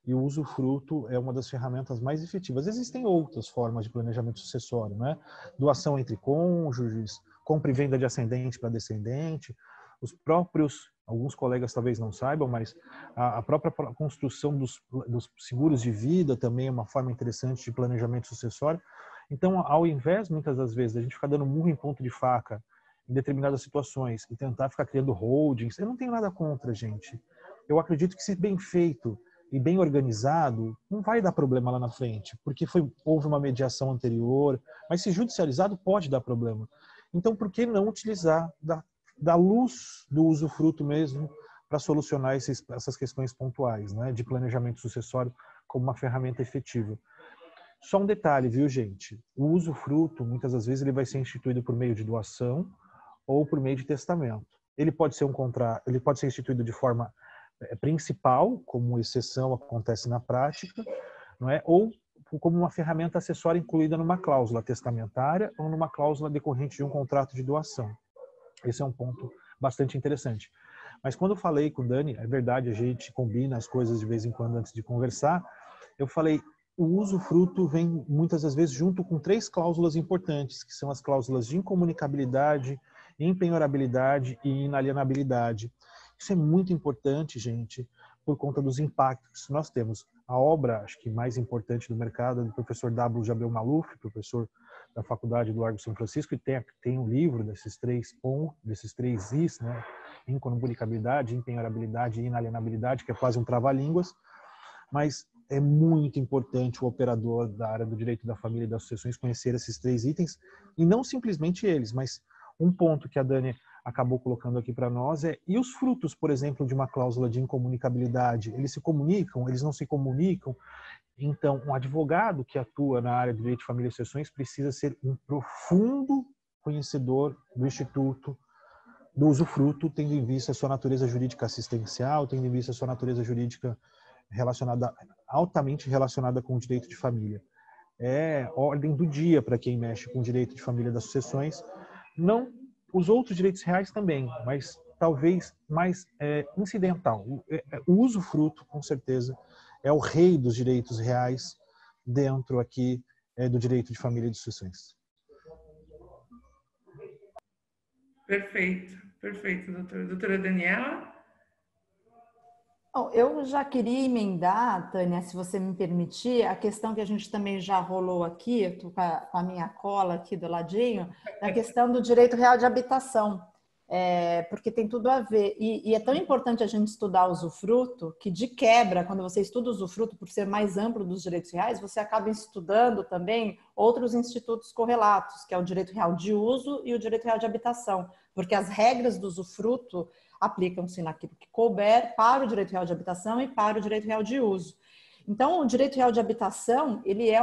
e o usufruto é uma das ferramentas mais efetivas. Existem outras formas de planejamento sucessório, né? Doação entre cônjuges, compra e venda de ascendente para descendente, os próprios, alguns colegas talvez não saibam, mas a própria construção dos seguros de vida também é uma forma interessante de planejamento sucessório. Então, ao invés, muitas das vezes, a gente ficar dando murro em ponto de faca em determinadas situações e tentar ficar criando holdings, eu não tenho nada contra, gente. Eu acredito que se bem feito e bem organizado, não vai dar problema lá na frente, porque houve uma mediação anterior, mas se judicializado pode dar problema. Então, por que não utilizar da luz do usufruto mesmo para solucionar essas questões pontuais, né, de planejamento sucessório como uma ferramenta efetiva? Só um detalhe, viu, gente? O usufruto, muitas das vezes, ele vai ser instituído por meio de doação ou por meio de testamento. Ele pode ser ele pode ser instituído de forma principal, como exceção acontece na prática, não é? Ou como uma ferramenta acessória incluída numa cláusula testamentária ou numa cláusula decorrente de um contrato de doação. Esse é um ponto bastante interessante. Mas quando eu falei com o Dani, é verdade, a gente combina as coisas de vez em quando antes de conversar, eu falei, o usufruto vem muitas das vezes junto com 3 cláusulas importantes, que são as cláusulas de incomunicabilidade, empenhorabilidade e inalienabilidade. Isso é muito importante, gente, por conta dos impactos que nós temos. A obra, acho que mais importante do mercado, é do professor W. Jabel Maluf, professor da Faculdade do Largo São Francisco, e tem um livro desses 3 pontos, desses 3 Is, né? Incomunicabilidade, empenhorabilidade e inalienabilidade, que é quase um trava-línguas, mas é muito importante o operador da área do direito da família e das sucessões conhecer esses 3 itens, e não simplesmente eles, mas um ponto que a Dani acabou colocando aqui para nós e os frutos, por exemplo, de uma cláusula de incomunicabilidade? Eles se comunicam? Eles não se comunicam? Então, um advogado que atua na área de direito de família e sucessões precisa ser um profundo conhecedor do instituto, do usufruto, tendo em vista a sua natureza jurídica assistencial, tendo em vista a sua natureza jurídica altamente relacionada com o direito de família. É ordem do dia para quem mexe com o direito de família das sucessões. Não, os outros direitos reais também, mas talvez mais incidental. O usufruto, com certeza, é o rei dos direitos reais dentro aqui do direito de família e de sucessões. Perfeito, perfeito, doutora. Doutora Daniela? Bom, eu já queria emendar, Tânia, se você me permitir, a questão que a gente também já rolou aqui, eu estou com a minha cola aqui do ladinho, a questão do direito real de habitação, porque tem tudo a ver. E é tão importante a gente estudar o usufruto, que de quebra, quando você estuda o usufruto, por ser mais amplo dos direitos reais, você acaba estudando também outros institutos correlatos, que é o direito real de uso e o direito real de habitação, porque as regras do usufruto aplicam-se naquilo que couber para o direito real de habitação e para o direito real de uso. Então, o direito real de habitação, ele é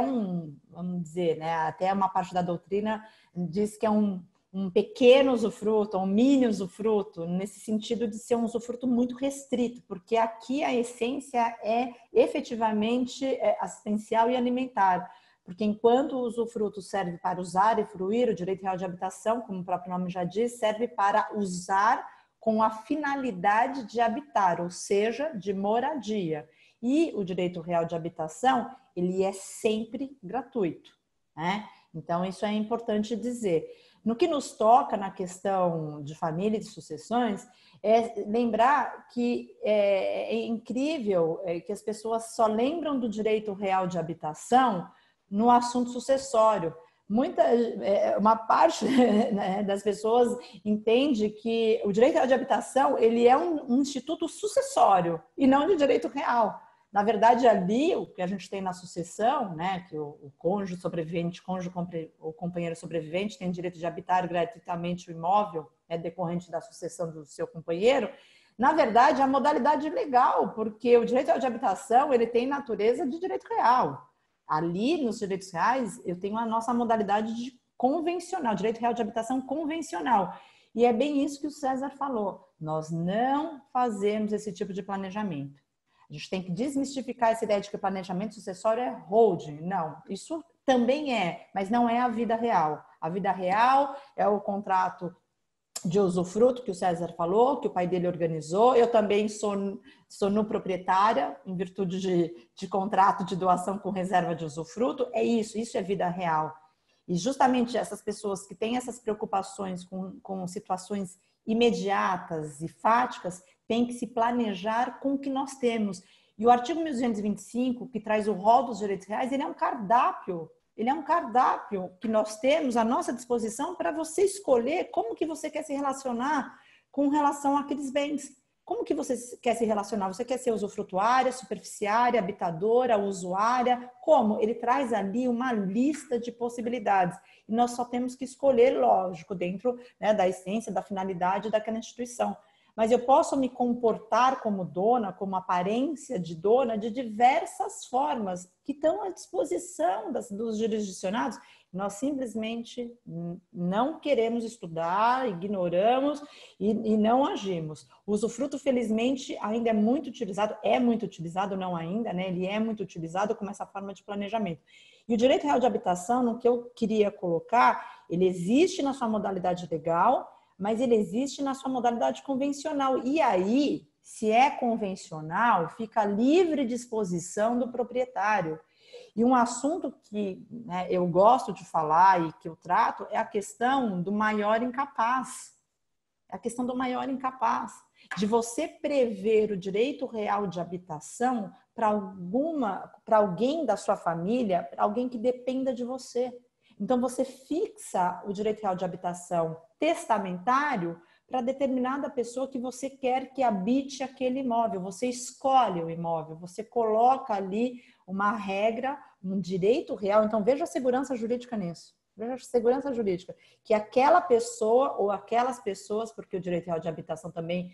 vamos dizer, né, até uma parte da doutrina diz que é um pequeno usufruto, um mini usufruto, nesse sentido de ser um usufruto muito restrito, porque aqui a essência é efetivamente assistencial e alimentar. Porque enquanto o usufruto serve para usar e fruir, o direito real de habitação, como o próprio nome já diz, serve para usar com a finalidade de habitar, ou seja, de moradia. E o direito real de habitação, ele é sempre gratuito, né? Então, isso é importante dizer. No que nos toca na questão de família e de sucessões, é lembrar que é incrível que as pessoas só lembram do direito real de habitação no assunto sucessório. Uma parte, né, das pessoas entende que o direito real de habitação ele é um instituto sucessório e não de direito real. Na verdade, ali, o que a gente tem na sucessão, né, que o cônjuge sobrevivente, ou companheiro sobrevivente tem direito de habitar gratuitamente o imóvel decorrente da sucessão do seu companheiro, na verdade, é a modalidade legal, porque o direito de habitação ele tem natureza de direito real. Ali, nos direitos reais, eu tenho a nossa modalidade de convencional, direito real de habitação convencional. E é bem isso que o César falou. Nós não fazemos esse tipo de planejamento. A gente tem que desmistificar essa ideia de que o planejamento sucessório é holding. Não, isso também mas não é a vida real. A vida real é o contrato de usufruto que o César falou, que o pai dele organizou. Eu também sou no proprietária, em virtude de contrato de doação com reserva de usufruto. É isso é vida real. E justamente essas pessoas que têm essas preocupações com situações imediatas e fáticas têm que se planejar com o que nós temos. E o artigo 1225, que traz o rol dos direitos reais, ele é um cardápio. Ele é um cardápio que nós temos à nossa disposição para você escolher como que você quer se relacionar com relação àqueles bens. Como que você quer se relacionar? Você quer ser usufrutuária, superficiária, habitadora, usuária? Como? Ele traz ali uma lista de possibilidades. E nós só temos que escolher, lógico, dentro, né, da essência, da finalidade daquela instituição. Mas eu posso me comportar como dona, como aparência de dona, de diversas formas que estão à disposição dos jurisdicionados. Nós simplesmente não queremos estudar, ignoramos e não agimos. O usufruto, felizmente, ainda é muito utilizado, não ainda, né? Ele é muito utilizado como essa forma de planejamento. E o direito real de habitação, no que eu queria colocar, ele existe na sua modalidade legal, mas ele existe na sua modalidade convencional. E aí, se é convencional, fica livre disposição do proprietário. E um assunto que, né, eu gosto de falar e que eu trato é a questão do maior incapaz. É a questão do maior incapaz. De você prever o direito real de habitação para alguém da sua família, para alguém que dependa de você. Então, você fixa o direito real de habitação testamentário para determinada pessoa que você quer que habite aquele imóvel. Você escolhe o imóvel, você coloca ali uma regra, um direito real. Então, veja a segurança jurídica nisso. Veja a segurança jurídica. Que aquela pessoa ou aquelas pessoas, porque o direito real de habitação também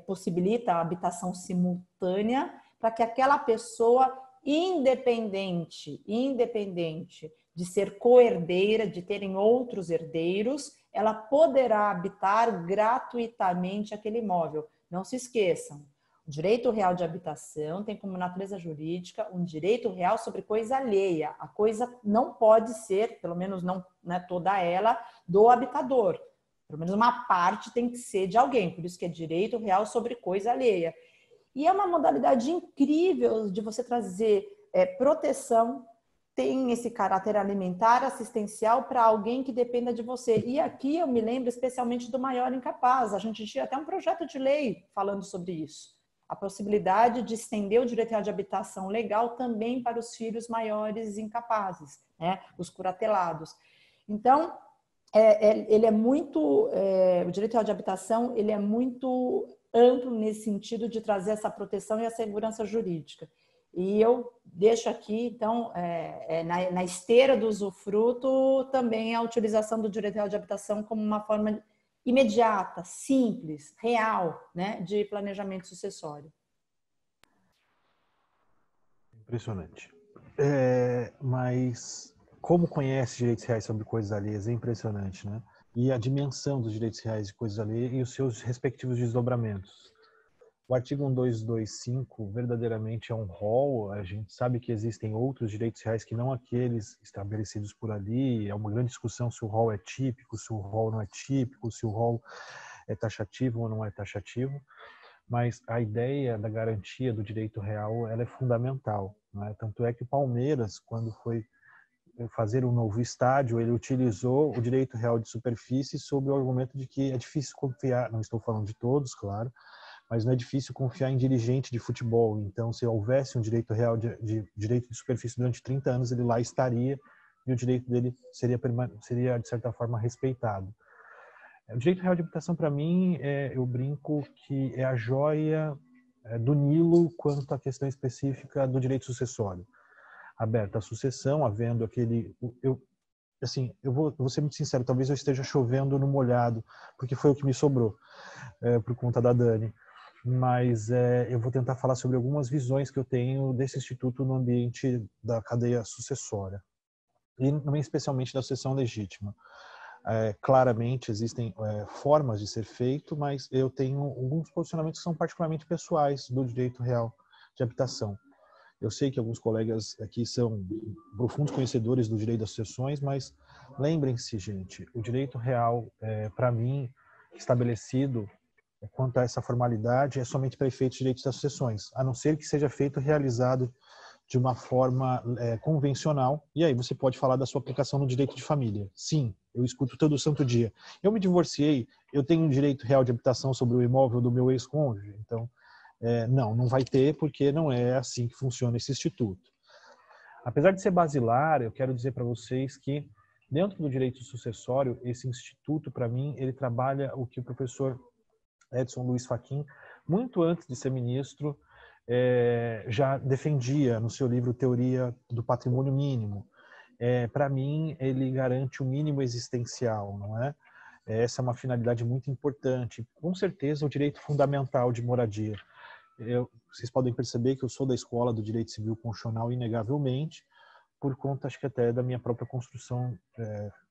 possibilita a habitação simultânea, para que aquela pessoa, independente de ser coerdeira, de terem outros herdeiros, ela poderá habitar gratuitamente aquele imóvel. Não se esqueçam, o direito real de habitação tem como natureza jurídica um direito real sobre coisa alheia. A coisa não pode ser, pelo menos não, né, toda ela, do habitador. Pelo menos uma parte tem que ser de alguém, por isso que é direito real sobre coisa alheia. E é uma modalidade incrível de você trazer proteção, tem esse caráter alimentar, assistencial para alguém que dependa de você. E aqui eu me lembro especialmente do maior incapaz. A gente tinha até um projeto de lei falando sobre isso. A possibilidade de estender o direito de habitação legal também para os filhos maiores incapazes, né? Os curatelados. Então, ele é muito... o direito de habitação ele é muito amplo nesse sentido de trazer essa proteção e a segurança jurídica. E eu deixo aqui, então, na esteira do usufruto, também a utilização do direito real de habitação como uma forma imediata, simples, real, né, de planejamento sucessório. Impressionante. Mas como conhece direitos reais sobre coisas alheias é impressionante, né? E a dimensão dos direitos reais de coisas alheias e os seus respectivos desdobramentos. O artigo 1225 verdadeiramente é um rol. A gente sabe que existem outros direitos reais que não aqueles estabelecidos por ali. É uma grande discussão se o rol é típico, se o rol não é típico, se o rol é taxativo ou não é taxativo. Mas a ideia da garantia do direito real ela é fundamental, né? Tanto é que o Palmeiras, quando foi fazer um novo estádio, ele utilizou o direito real de superfície sob o argumento de que é difícil confiar, não estou falando de todos, claro, mas não é difícil confiar em dirigente de futebol. Então, se houvesse um direito real de direito de superfície durante 30 anos, ele lá estaria e o direito dele seria de certa forma respeitado. O direito real de habitação, para mim, eu brinco que é a joia do Nilo quanto à questão específica do direito sucessório. Aberta a sucessão, havendo aquele... eu vou ser muito sincero, talvez eu esteja chovendo no molhado, porque foi o que me sobrou, por conta da Dani. Mas eu vou tentar falar sobre algumas visões que eu tenho desse instituto no ambiente da cadeia sucessória. E também especialmente da sucessão legítima. Claramente existem formas de ser feito, mas eu tenho alguns posicionamentos que são particularmente pessoais do direito real de habitação. Eu sei que alguns colegas aqui são profundos conhecedores do direito das sucessões, mas lembrem-se, gente, o direito real, para mim, estabelecido quanto a essa formalidade é somente para efeitos de direitos das sucessões, a não ser que seja feito realizado de uma forma convencional, e aí você pode falar da sua aplicação no direito de família. Sim, eu escuto todo santo dia. Eu me divorciei, eu tenho um direito real de habitação sobre o imóvel do meu ex-cônjuge, então não vai ter, porque não é assim que funciona esse instituto. Apesar de ser basilar, eu quero dizer para vocês que dentro do direito sucessório, esse instituto, para mim, ele trabalha o que o professor Edson Luiz Fachin, muito antes de ser ministro, já defendia no seu livro Teoria do Patrimônio Mínimo. Para mim, ele garante o mínimo existencial, não é? Essa é uma finalidade muito importante. Com certeza, o direito fundamental de moradia. Vocês podem perceber que eu sou da escola do direito civil constitucional, inegavelmente, por conta, acho que até da minha própria construção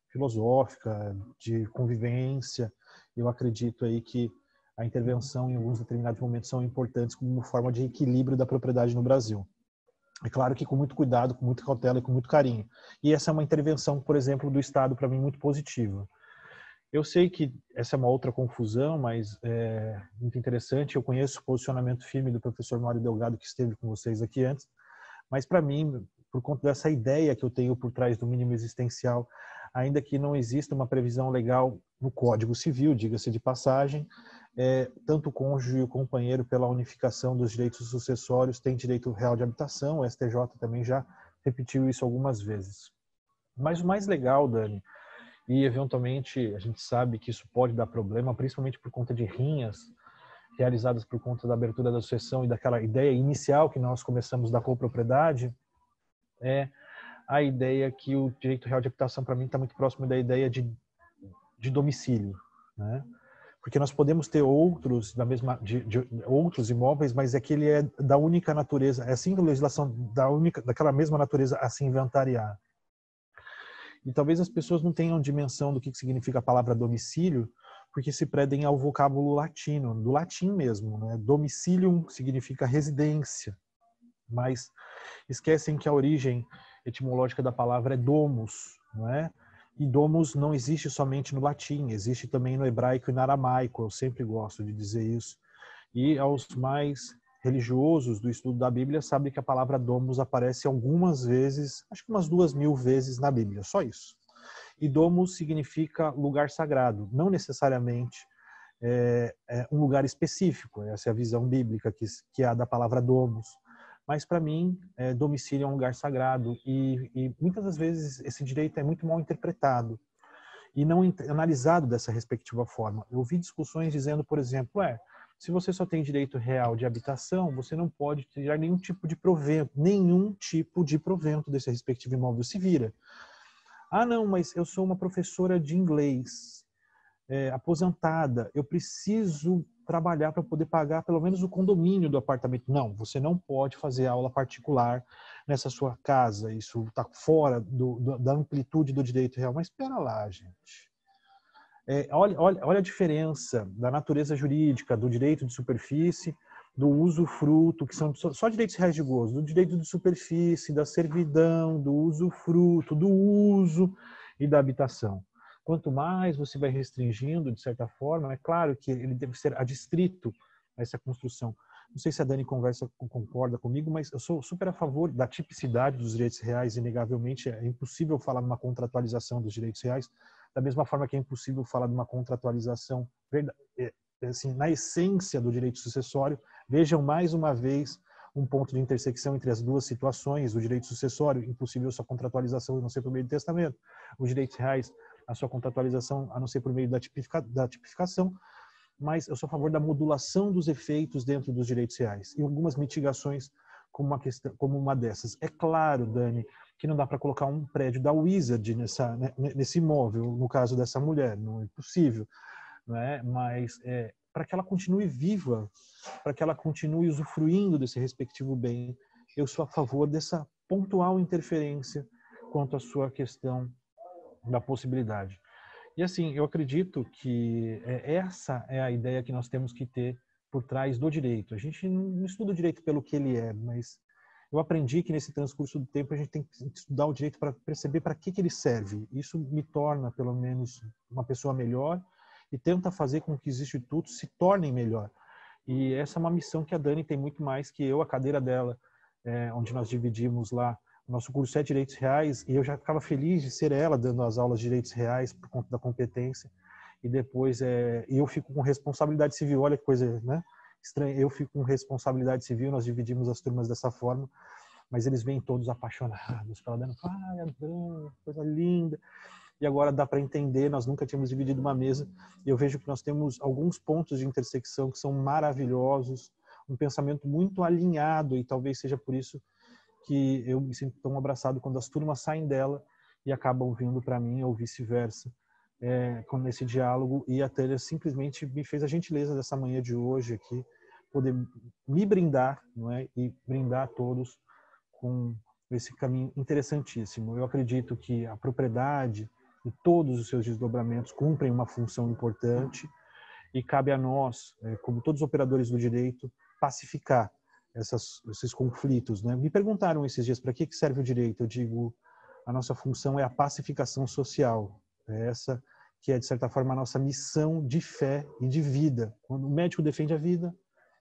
filosófica, de convivência. Eu acredito aí que a intervenção em alguns determinados momentos são importantes como uma forma de equilíbrio da propriedade no Brasil. É claro que com muito cuidado, com muita cautela e com muito carinho. E essa é uma intervenção, por exemplo, do Estado, para mim, muito positiva. Eu sei que essa é uma outra confusão, mas é muito interessante. Eu conheço o posicionamento firme do professor Mário Delgado, que esteve com vocês aqui antes, mas para mim, por conta dessa ideia que eu tenho por trás do mínimo existencial, ainda que não exista uma previsão legal no Código Civil, diga-se de passagem, tanto o cônjuge e o companheiro, pela unificação dos direitos sucessórios, tem direito real de habitação. O STJ também já repetiu isso algumas vezes. Mas o mais legal, Dani, e eventualmente a gente sabe que isso pode dar problema, principalmente por conta de rinhas realizadas por conta da abertura da sucessão e daquela ideia inicial que nós começamos da copropriedade, é a ideia que o direito real de habitação, para mim, está muito próximo da ideia de domicílio, né? Porque nós podemos ter outros outros imóveis, mas aquele é da única natureza, é assim que a legislação daquela mesma natureza a se inventariar. E talvez as pessoas não tenham dimensão do que significa a palavra domicílio, porque se predem ao vocábulo latino, do latim mesmo, né? Domicilium significa residência, mas esquecem que a origem etimológica da palavra é domus, não é? E domus não existe somente no latim, existe também no hebraico e no aramaico, eu sempre gosto de dizer isso. E aos mais religiosos do estudo da Bíblia sabem que a palavra domus aparece algumas vezes, acho que umas 2.000 vezes na Bíblia, só isso. E domus significa lugar sagrado, não necessariamente um lugar específico, essa é a visão bíblica que é a da palavra domus. Mas para mim, domicílio é um lugar sagrado e muitas das vezes esse direito é muito mal interpretado e não analisado dessa respectiva forma. Eu vi discussões dizendo, por exemplo, se você só tem direito real de habitação, você não pode tirar nenhum tipo de provento desse respectivo imóvel, se vira. Ah, não, mas eu sou uma professora de inglês, aposentada, eu preciso trabalhar para poder pagar pelo menos o condomínio do apartamento. Não, você não pode fazer aula particular nessa sua casa, isso está fora da amplitude do direito real. Mas espera lá, gente. Olha a diferença da natureza jurídica, do direito de superfície, do usufruto, que são só direitos reais de gozo, do direito de superfície, da servidão, do usufruto, do uso e da habitação. Quanto mais você vai restringindo, de certa forma, é claro que ele deve ser adstrito a essa construção. Não sei se a Dani concorda comigo, mas eu sou super a favor da tipicidade dos direitos reais. Inegavelmente, é impossível falar numa contratualização dos direitos reais, da mesma forma que é impossível falar de uma contratualização assim, na essência do direito sucessório. Vejam mais uma vez um ponto de intersecção entre as duas situações. O direito sucessório, impossível sua contratualização a não ser por meio do testamento. Os direitos reais, a sua contratualização a não ser por meio da tipificação. Mas eu sou a favor da modulação dos efeitos dentro dos direitos reais e algumas mitigações como uma dessas. É claro, Dani, que não dá para colocar um prédio da Wizard nesse imóvel, no caso dessa mulher, não é possível, não é? Mas para que ela continue viva, para que ela continue usufruindo desse respectivo bem, eu sou a favor dessa pontual interferência quanto à sua questão da possibilidade. E assim, eu acredito que essa é a ideia que nós temos que ter por trás do direito. A gente não estuda o direito pelo que ele é, mas eu aprendi que nesse transcurso do tempo a gente tem que estudar o direito para perceber para que ele serve. Isso me torna, pelo menos, uma pessoa melhor e tenta fazer com que os institutos se tornem melhor. E essa é uma missão que a Dani tem muito mais que eu, a cadeira dela, onde nós dividimos lá. O nosso curso é Direitos Reais, e eu já ficava feliz de ser ela dando as aulas de Direitos Reais por conta da competência. E depois eu fico com responsabilidade civil, olha que coisa, né? Estranha. Eu fico com responsabilidade civil, nós dividimos as turmas dessa forma, mas eles vêm todos apaixonados pela Dani. Ai, a Dani, coisa linda. E agora dá para entender, nós nunca tínhamos dividido uma mesa, e eu vejo que nós temos alguns pontos de intersecção que são maravilhosos, um pensamento muito alinhado, e talvez seja por isso que eu me sinto tão abraçado quando as turmas saem dela e acabam vindo para mim, ou vice-versa, com esse diálogo. E a Tânia simplesmente me fez a gentileza dessa manhã de hoje aqui, poder me brindar, não é? E brindar a todos com esse caminho interessantíssimo. Eu acredito que a propriedade e todos os seus desdobramentos cumprem uma função importante, e cabe a nós, como todos os operadores do direito, pacificar esses conflitos, né? Me perguntaram esses dias para que serve o direito. Eu digo, a nossa função é a pacificação social. É essa que é, de certa forma, a nossa missão de fé e de vida. Quando o médico defende a vida,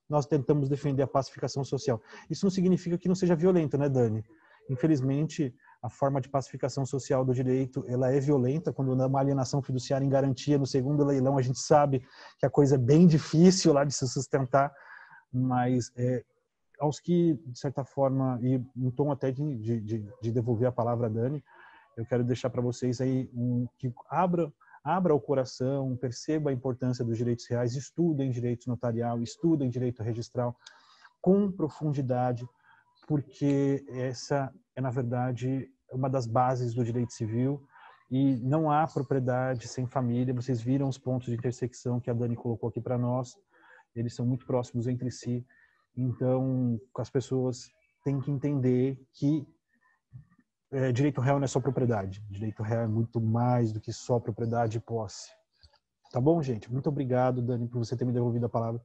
nós tentamos defender a pacificação social. Isso não significa que não seja violento, né, Dani? Infelizmente, a forma de pacificação social do direito, ela é violenta. Quando uma alienação fiduciária em garantia no segundo leilão, a gente sabe que a coisa é bem difícil lá de se sustentar, mas aos que, de certa forma, e um tom até de devolver a palavra a Dani, eu quero deixar para vocês aí que abra o coração, perceba a importância dos direitos reais, estudem direito notarial, estudem direito registral com profundidade, porque essa é, na verdade, uma das bases do direito civil, e não há propriedade sem família. Vocês viram os pontos de intersecção que a Dani colocou aqui para nós, eles são muito próximos entre si. Então, as pessoas têm que entender que direito real não é só propriedade. Direito real é muito mais do que só propriedade e posse. Tá bom, gente? Muito obrigado, Dani, por você ter me devolvido a palavra.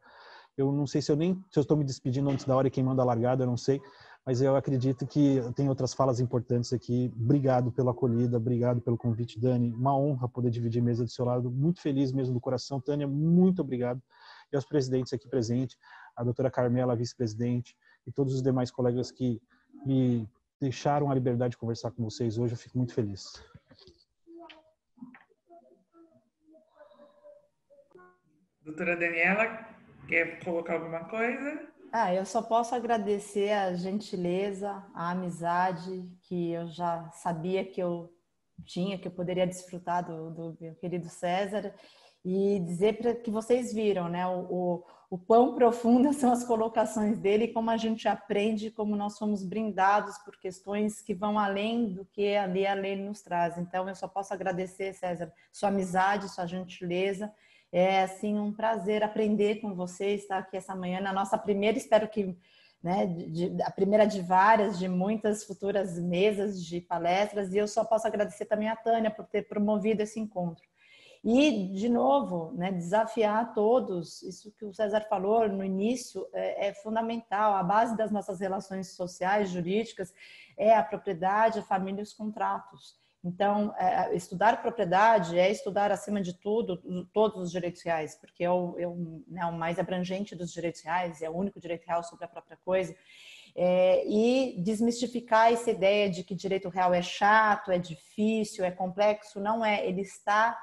Eu não sei se eu estou me despedindo antes da hora e quem manda a largada, eu não sei, mas eu acredito que tem outras falas importantes aqui. Obrigado pela acolhida, obrigado pelo convite, Dani. Uma honra poder dividir mesa do seu lado, muito feliz mesmo do coração. Tânia, muito obrigado. E aos presidentes aqui presentes, a doutora Carmela, vice-presidente, e todos os demais colegas que me deixaram a liberdade de conversar com vocês hoje, eu fico muito feliz. Doutora Daniela, quer colocar alguma coisa? Eu só posso agradecer a gentileza, a amizade que eu já sabia que eu tinha, que eu poderia desfrutar do meu querido César, e dizer que vocês viram, né, o quão profundas são as colocações dele e como a gente aprende, como nós somos brindados por questões que vão além do que a lei nos traz. Então, eu só posso agradecer, César, sua amizade, sua gentileza. É, assim, um prazer aprender com você, estar aqui essa manhã, na nossa primeira, espero que, né, a primeira de várias, de muitas futuras mesas de palestras, e eu só posso agradecer também a Tânia por ter promovido esse encontro. E, de novo, né, desafiar a todos, isso que o César falou no início é fundamental, a base das nossas relações sociais, jurídicas, é a propriedade, a família e os contratos. Então, estudar propriedade é estudar, acima de tudo, todos os direitos reais, porque é o mais abrangente dos direitos reais, é o único direito real sobre a própria coisa. E desmistificar essa ideia de que direito real é chato, é difícil, é complexo. Não é, ele está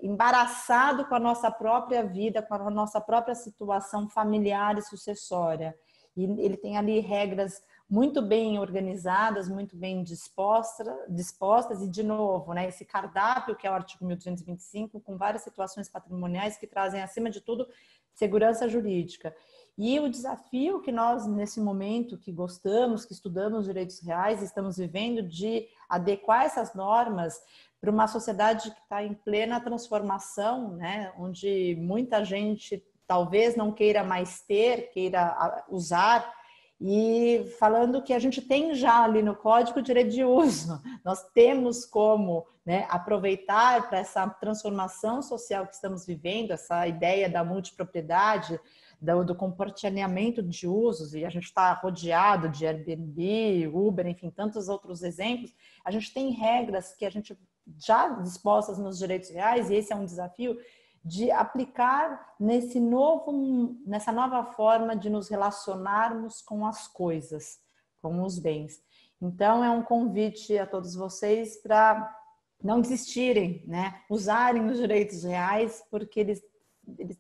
embaraçado com a nossa própria vida, com a nossa própria situação familiar e sucessória. E ele tem ali regras muito bem organizadas, muito bem dispostas e, de novo, né, esse cardápio que é o artigo 1225, com várias situações patrimoniais que trazem, acima de tudo, segurança jurídica. E o desafio que nós, nesse momento, que gostamos, que estudamos direitos reais, estamos vivendo de adequar essas normas para uma sociedade que está em plena transformação, né, onde muita gente talvez não queira mais ter, queira usar, e falando que a gente tem já ali no Código o direito de uso. Nós temos como, né, aproveitar para essa transformação social que estamos vivendo, essa ideia da multipropriedade, do compartilhamento de usos, e a gente está rodeado de Airbnb, Uber, enfim, tantos outros exemplos. A gente tem regras que a gente já dispostas nos direitos reais, e esse é um desafio de aplicar nessa nova forma de nos relacionarmos com as coisas, com os bens. Então, é um convite a todos vocês para não desistirem, né? Usarem os direitos reais, porque eles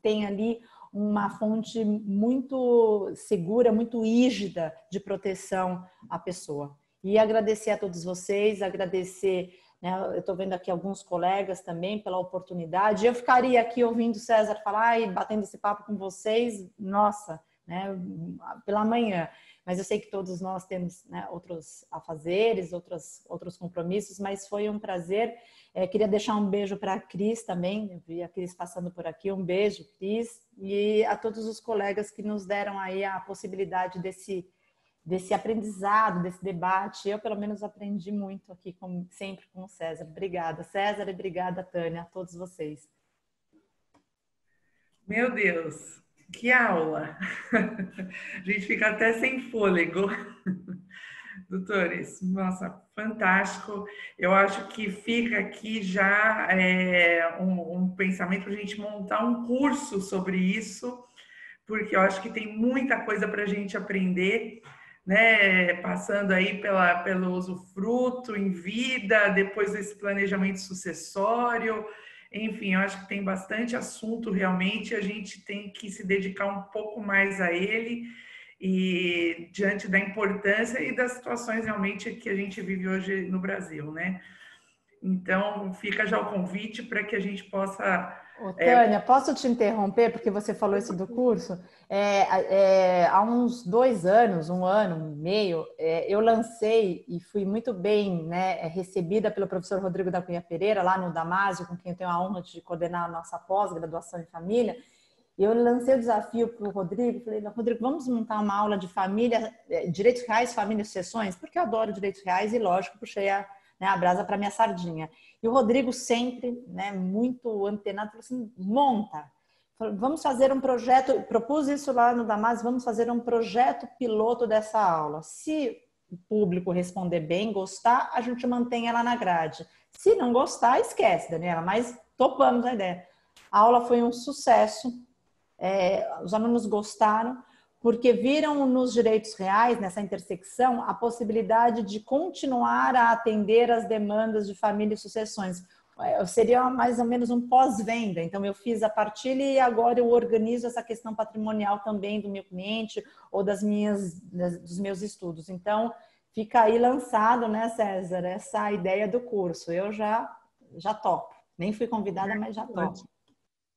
têm ali uma fonte muito segura, muito rígida de proteção à pessoa. E agradecer a todos vocês, agradecer, né, eu estou vendo aqui alguns colegas também pela oportunidade. Eu ficaria aqui ouvindo o César falar e batendo esse papo com vocês, nossa, né, pela manhã. Mas eu sei que todos nós temos, né, outros afazeres, outros compromissos, mas foi um prazer. Queria deixar um beijo para a Cris também, eu vi a Cris passando por aqui, um beijo, Cris, e a todos os colegas que nos deram aí a possibilidade desse aprendizado, desse debate. Eu, pelo menos, aprendi muito aqui, sempre com o César. Obrigada, César, e obrigada, Tânia, a todos vocês. Meu Deus, que aula! A gente fica até sem fôlego. Doutores, nossa, fantástico. Eu acho que fica aqui já um pensamento para a gente montar um curso sobre isso, porque eu acho que tem muita coisa para a gente aprender, né? Passando aí pelo usufruto em vida, depois desse planejamento sucessório. Enfim, eu acho que tem bastante assunto realmente, a gente tem que se dedicar um pouco mais a ele, e diante da importância e das situações realmente que a gente vive hoje no Brasil, né? Então, fica já o convite para que a gente possa... Ô, Tânia, posso te interromper, porque você falou isso do curso? Há uns 2 anos, 1 ano e meio, eu lancei e fui muito bem, né, recebida pelo professor Rodrigo da Cunha Pereira, lá no Damásio, com quem eu tenho a honra de coordenar a nossa pós-graduação em família. E eu lancei o desafio para o Rodrigo, falei, Rodrigo, vamos montar uma aula de família, direitos reais, família e sucessões, porque eu adoro direitos reais e, lógico, puxei a brasa para minha sardinha. E o Rodrigo sempre, né, muito antenado, falou assim, monta, vamos fazer um projeto, propus isso lá no Damásio, vamos fazer um projeto piloto dessa aula. Se o público responder bem, gostar, a gente mantém ela na grade. Se não gostar, esquece, Daniela, mas topamos a ideia. A aula foi um sucesso. Os alunos gostaram, porque viram nos direitos reais, nessa intersecção, a possibilidade de continuar a atender as demandas de família e sucessões. Seria mais ou menos um pós-venda. Então, eu fiz a partilha e agora eu organizo essa questão patrimonial também do meu cliente ou dos meus estudos. Então, fica aí lançado, né, César, essa ideia do curso. Eu já topo. Nem fui convidada, mas já topo.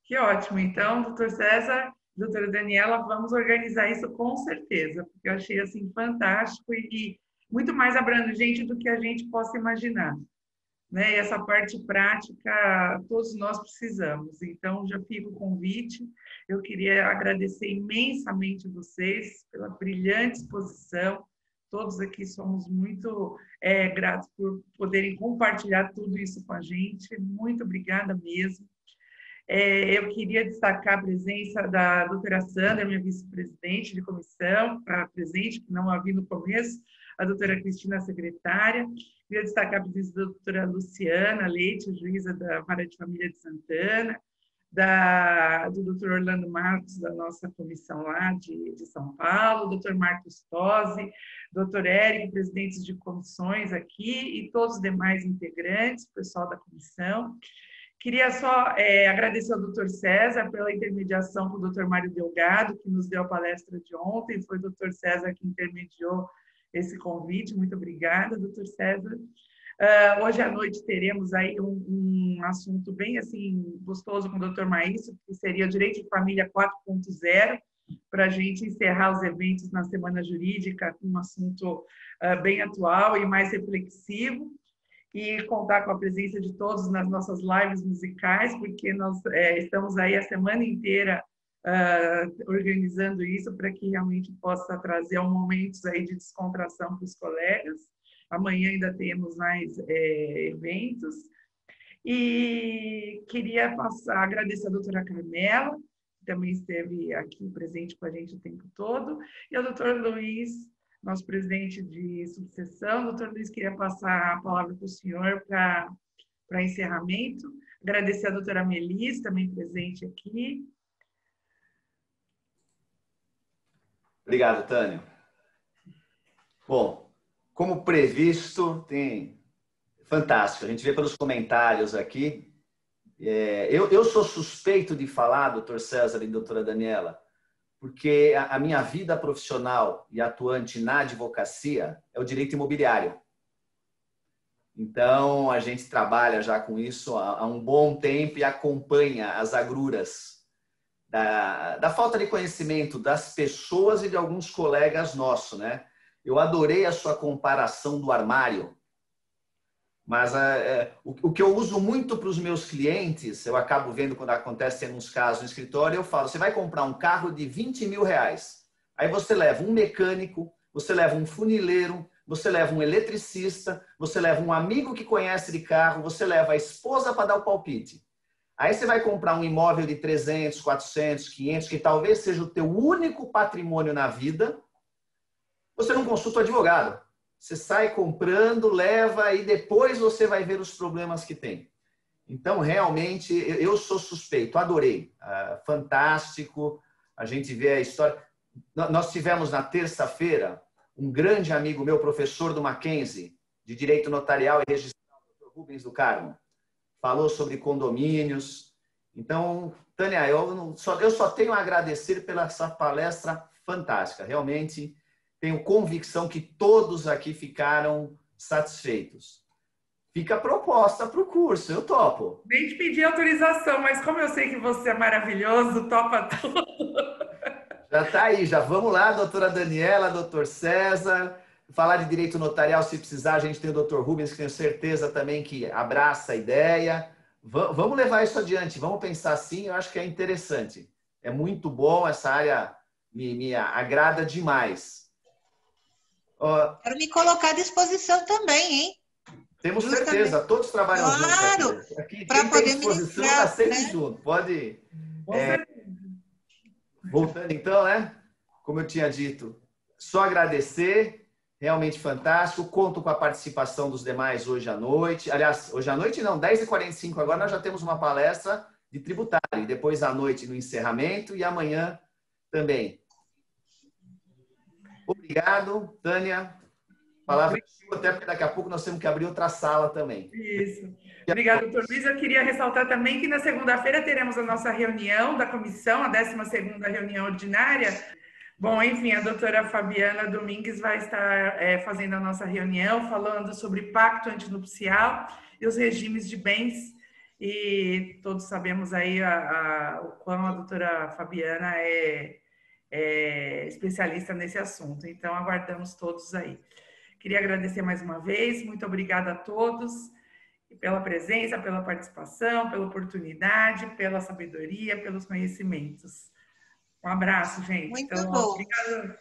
Que ótimo. Então, doutor César, doutora Daniela, vamos organizar isso com certeza, porque eu achei assim fantástico e muito mais abrangente do que a gente possa imaginar, né? E essa parte prática todos nós precisamos. Então, já fica o convite. Eu queria agradecer imensamente vocês pela brilhante exposição. Todos aqui somos muito gratos por poderem compartilhar tudo isso com a gente. Muito obrigada mesmo. Eu queria destacar a presença da doutora Sandra, minha vice-presidente de comissão, presente, que não a vi no começo, a doutora Cristina, secretária. Queria destacar a presença da doutora Luciana Leite, juíza da Vara de Família de Santana, do doutor Orlando Marcos, da nossa comissão lá de São Paulo, doutor Marcos Tosi, doutor Érico, presidentes de comissões aqui, e todos os demais integrantes, pessoal da comissão. Queria só agradecer ao doutor César pela intermediação com o doutor Mário Delgado, que nos deu a palestra de ontem. Foi o doutor César que intermediou esse convite. Muito obrigada, doutor César. Hoje à noite teremos aí um assunto bem assim gostoso com o doutor Maício, que seria o Direito de Família 4.0, para a gente encerrar os eventos na Semana Jurídica com um assunto bem atual e mais reflexivo. E contar com a presença de todos nas nossas lives musicais, porque nós estamos aí a semana inteira organizando isso para que realmente possa trazer momentos aí de descontração para os colegas. Amanhã ainda temos mais eventos. E queria agradecer a doutora Carmela, que também esteve aqui presente com a gente o tempo todo, e ao doutor Luiz, nosso presidente de subseção. Doutor Luiz, queria passar a palavra para o senhor para para encerramento. Agradecer a doutora Melis, também presente aqui. Obrigado, Tânia. Bom, como previsto, tem... Fantástico, a gente vê pelos comentários aqui. Eu sou suspeito de falar, doutor César e doutora Daniela, porque a minha vida profissional e atuante na advocacia é o direito imobiliário. Então, a gente trabalha já com isso há um bom tempo e acompanha as agruras da falta de conhecimento das pessoas e de alguns colegas nossos, né? Eu adorei a sua comparação do armário, mas o que eu uso muito para os meus clientes, eu acabo vendo quando acontece em uns casos no escritório, eu falo, você vai comprar um carro de 20 mil reais, aí você leva um mecânico, você leva um funileiro, você leva um eletricista, você leva um amigo que conhece de carro, você leva a esposa para dar o palpite. Aí você vai comprar um imóvel de 300, 400, 500, que talvez seja o teu único patrimônio na vida, você não consulta o advogado. Você sai comprando, leva e depois você vai ver os problemas que tem. Então, realmente, eu sou suspeito. Adorei. Fantástico. A gente vê a história. Nós tivemos na terça-feira um grande amigo meu, professor do Mackenzie, de Direito Notarial e Registral, o Dr. Rubens do Carmo. Falou sobre condomínios. Então, Tânia, eu só tenho a agradecer pela essa palestra fantástica. Realmente... Tenho convicção que todos aqui ficaram satisfeitos. Fica a proposta para o curso, eu topo. Nem te pedi autorização, mas como eu sei que você é maravilhoso, topa tudo. Já está aí, já vamos lá, doutora Daniela, doutor César. Falar de direito notarial, se precisar, a gente tem o doutor Rubens, que tenho certeza também que abraça a ideia. Vamos levar isso adiante, vamos pensar assim, eu acho que é interessante. É muito bom, essa área me agrada demais. Quero me colocar à disposição também, hein? Temos certeza, todos trabalham juntos. Claro, aqui para quem poder tem disposição está sempre junto. Pode. Voltando então, né? Como eu tinha dito, só agradecer, realmente fantástico. Conto com a participação dos demais hoje à noite. Aliás, hoje à noite não, 10h45 agora nós já temos uma palestra de tributário. E depois à noite no encerramento e amanhã também. Obrigado, Tânia. Palavra sua, até porque daqui a pouco nós temos que abrir outra sala também. Isso. Obrigada, doutor Luiz. Eu queria ressaltar também que na segunda-feira teremos a nossa reunião da comissão, a 12ª reunião ordinária. Bom, enfim, a doutora Fabiana Domingues vai estar fazendo a nossa reunião, falando sobre pacto antinupcial e os regimes de bens. E todos sabemos aí o quão a doutora Fabiana é especialista nesse assunto. Então, aguardamos todos aí. Queria agradecer mais uma vez. Muito obrigada a todos pela presença, pela participação, pela oportunidade, pela sabedoria, pelos conhecimentos. Um abraço, gente. Muito então, bom. Obrigada.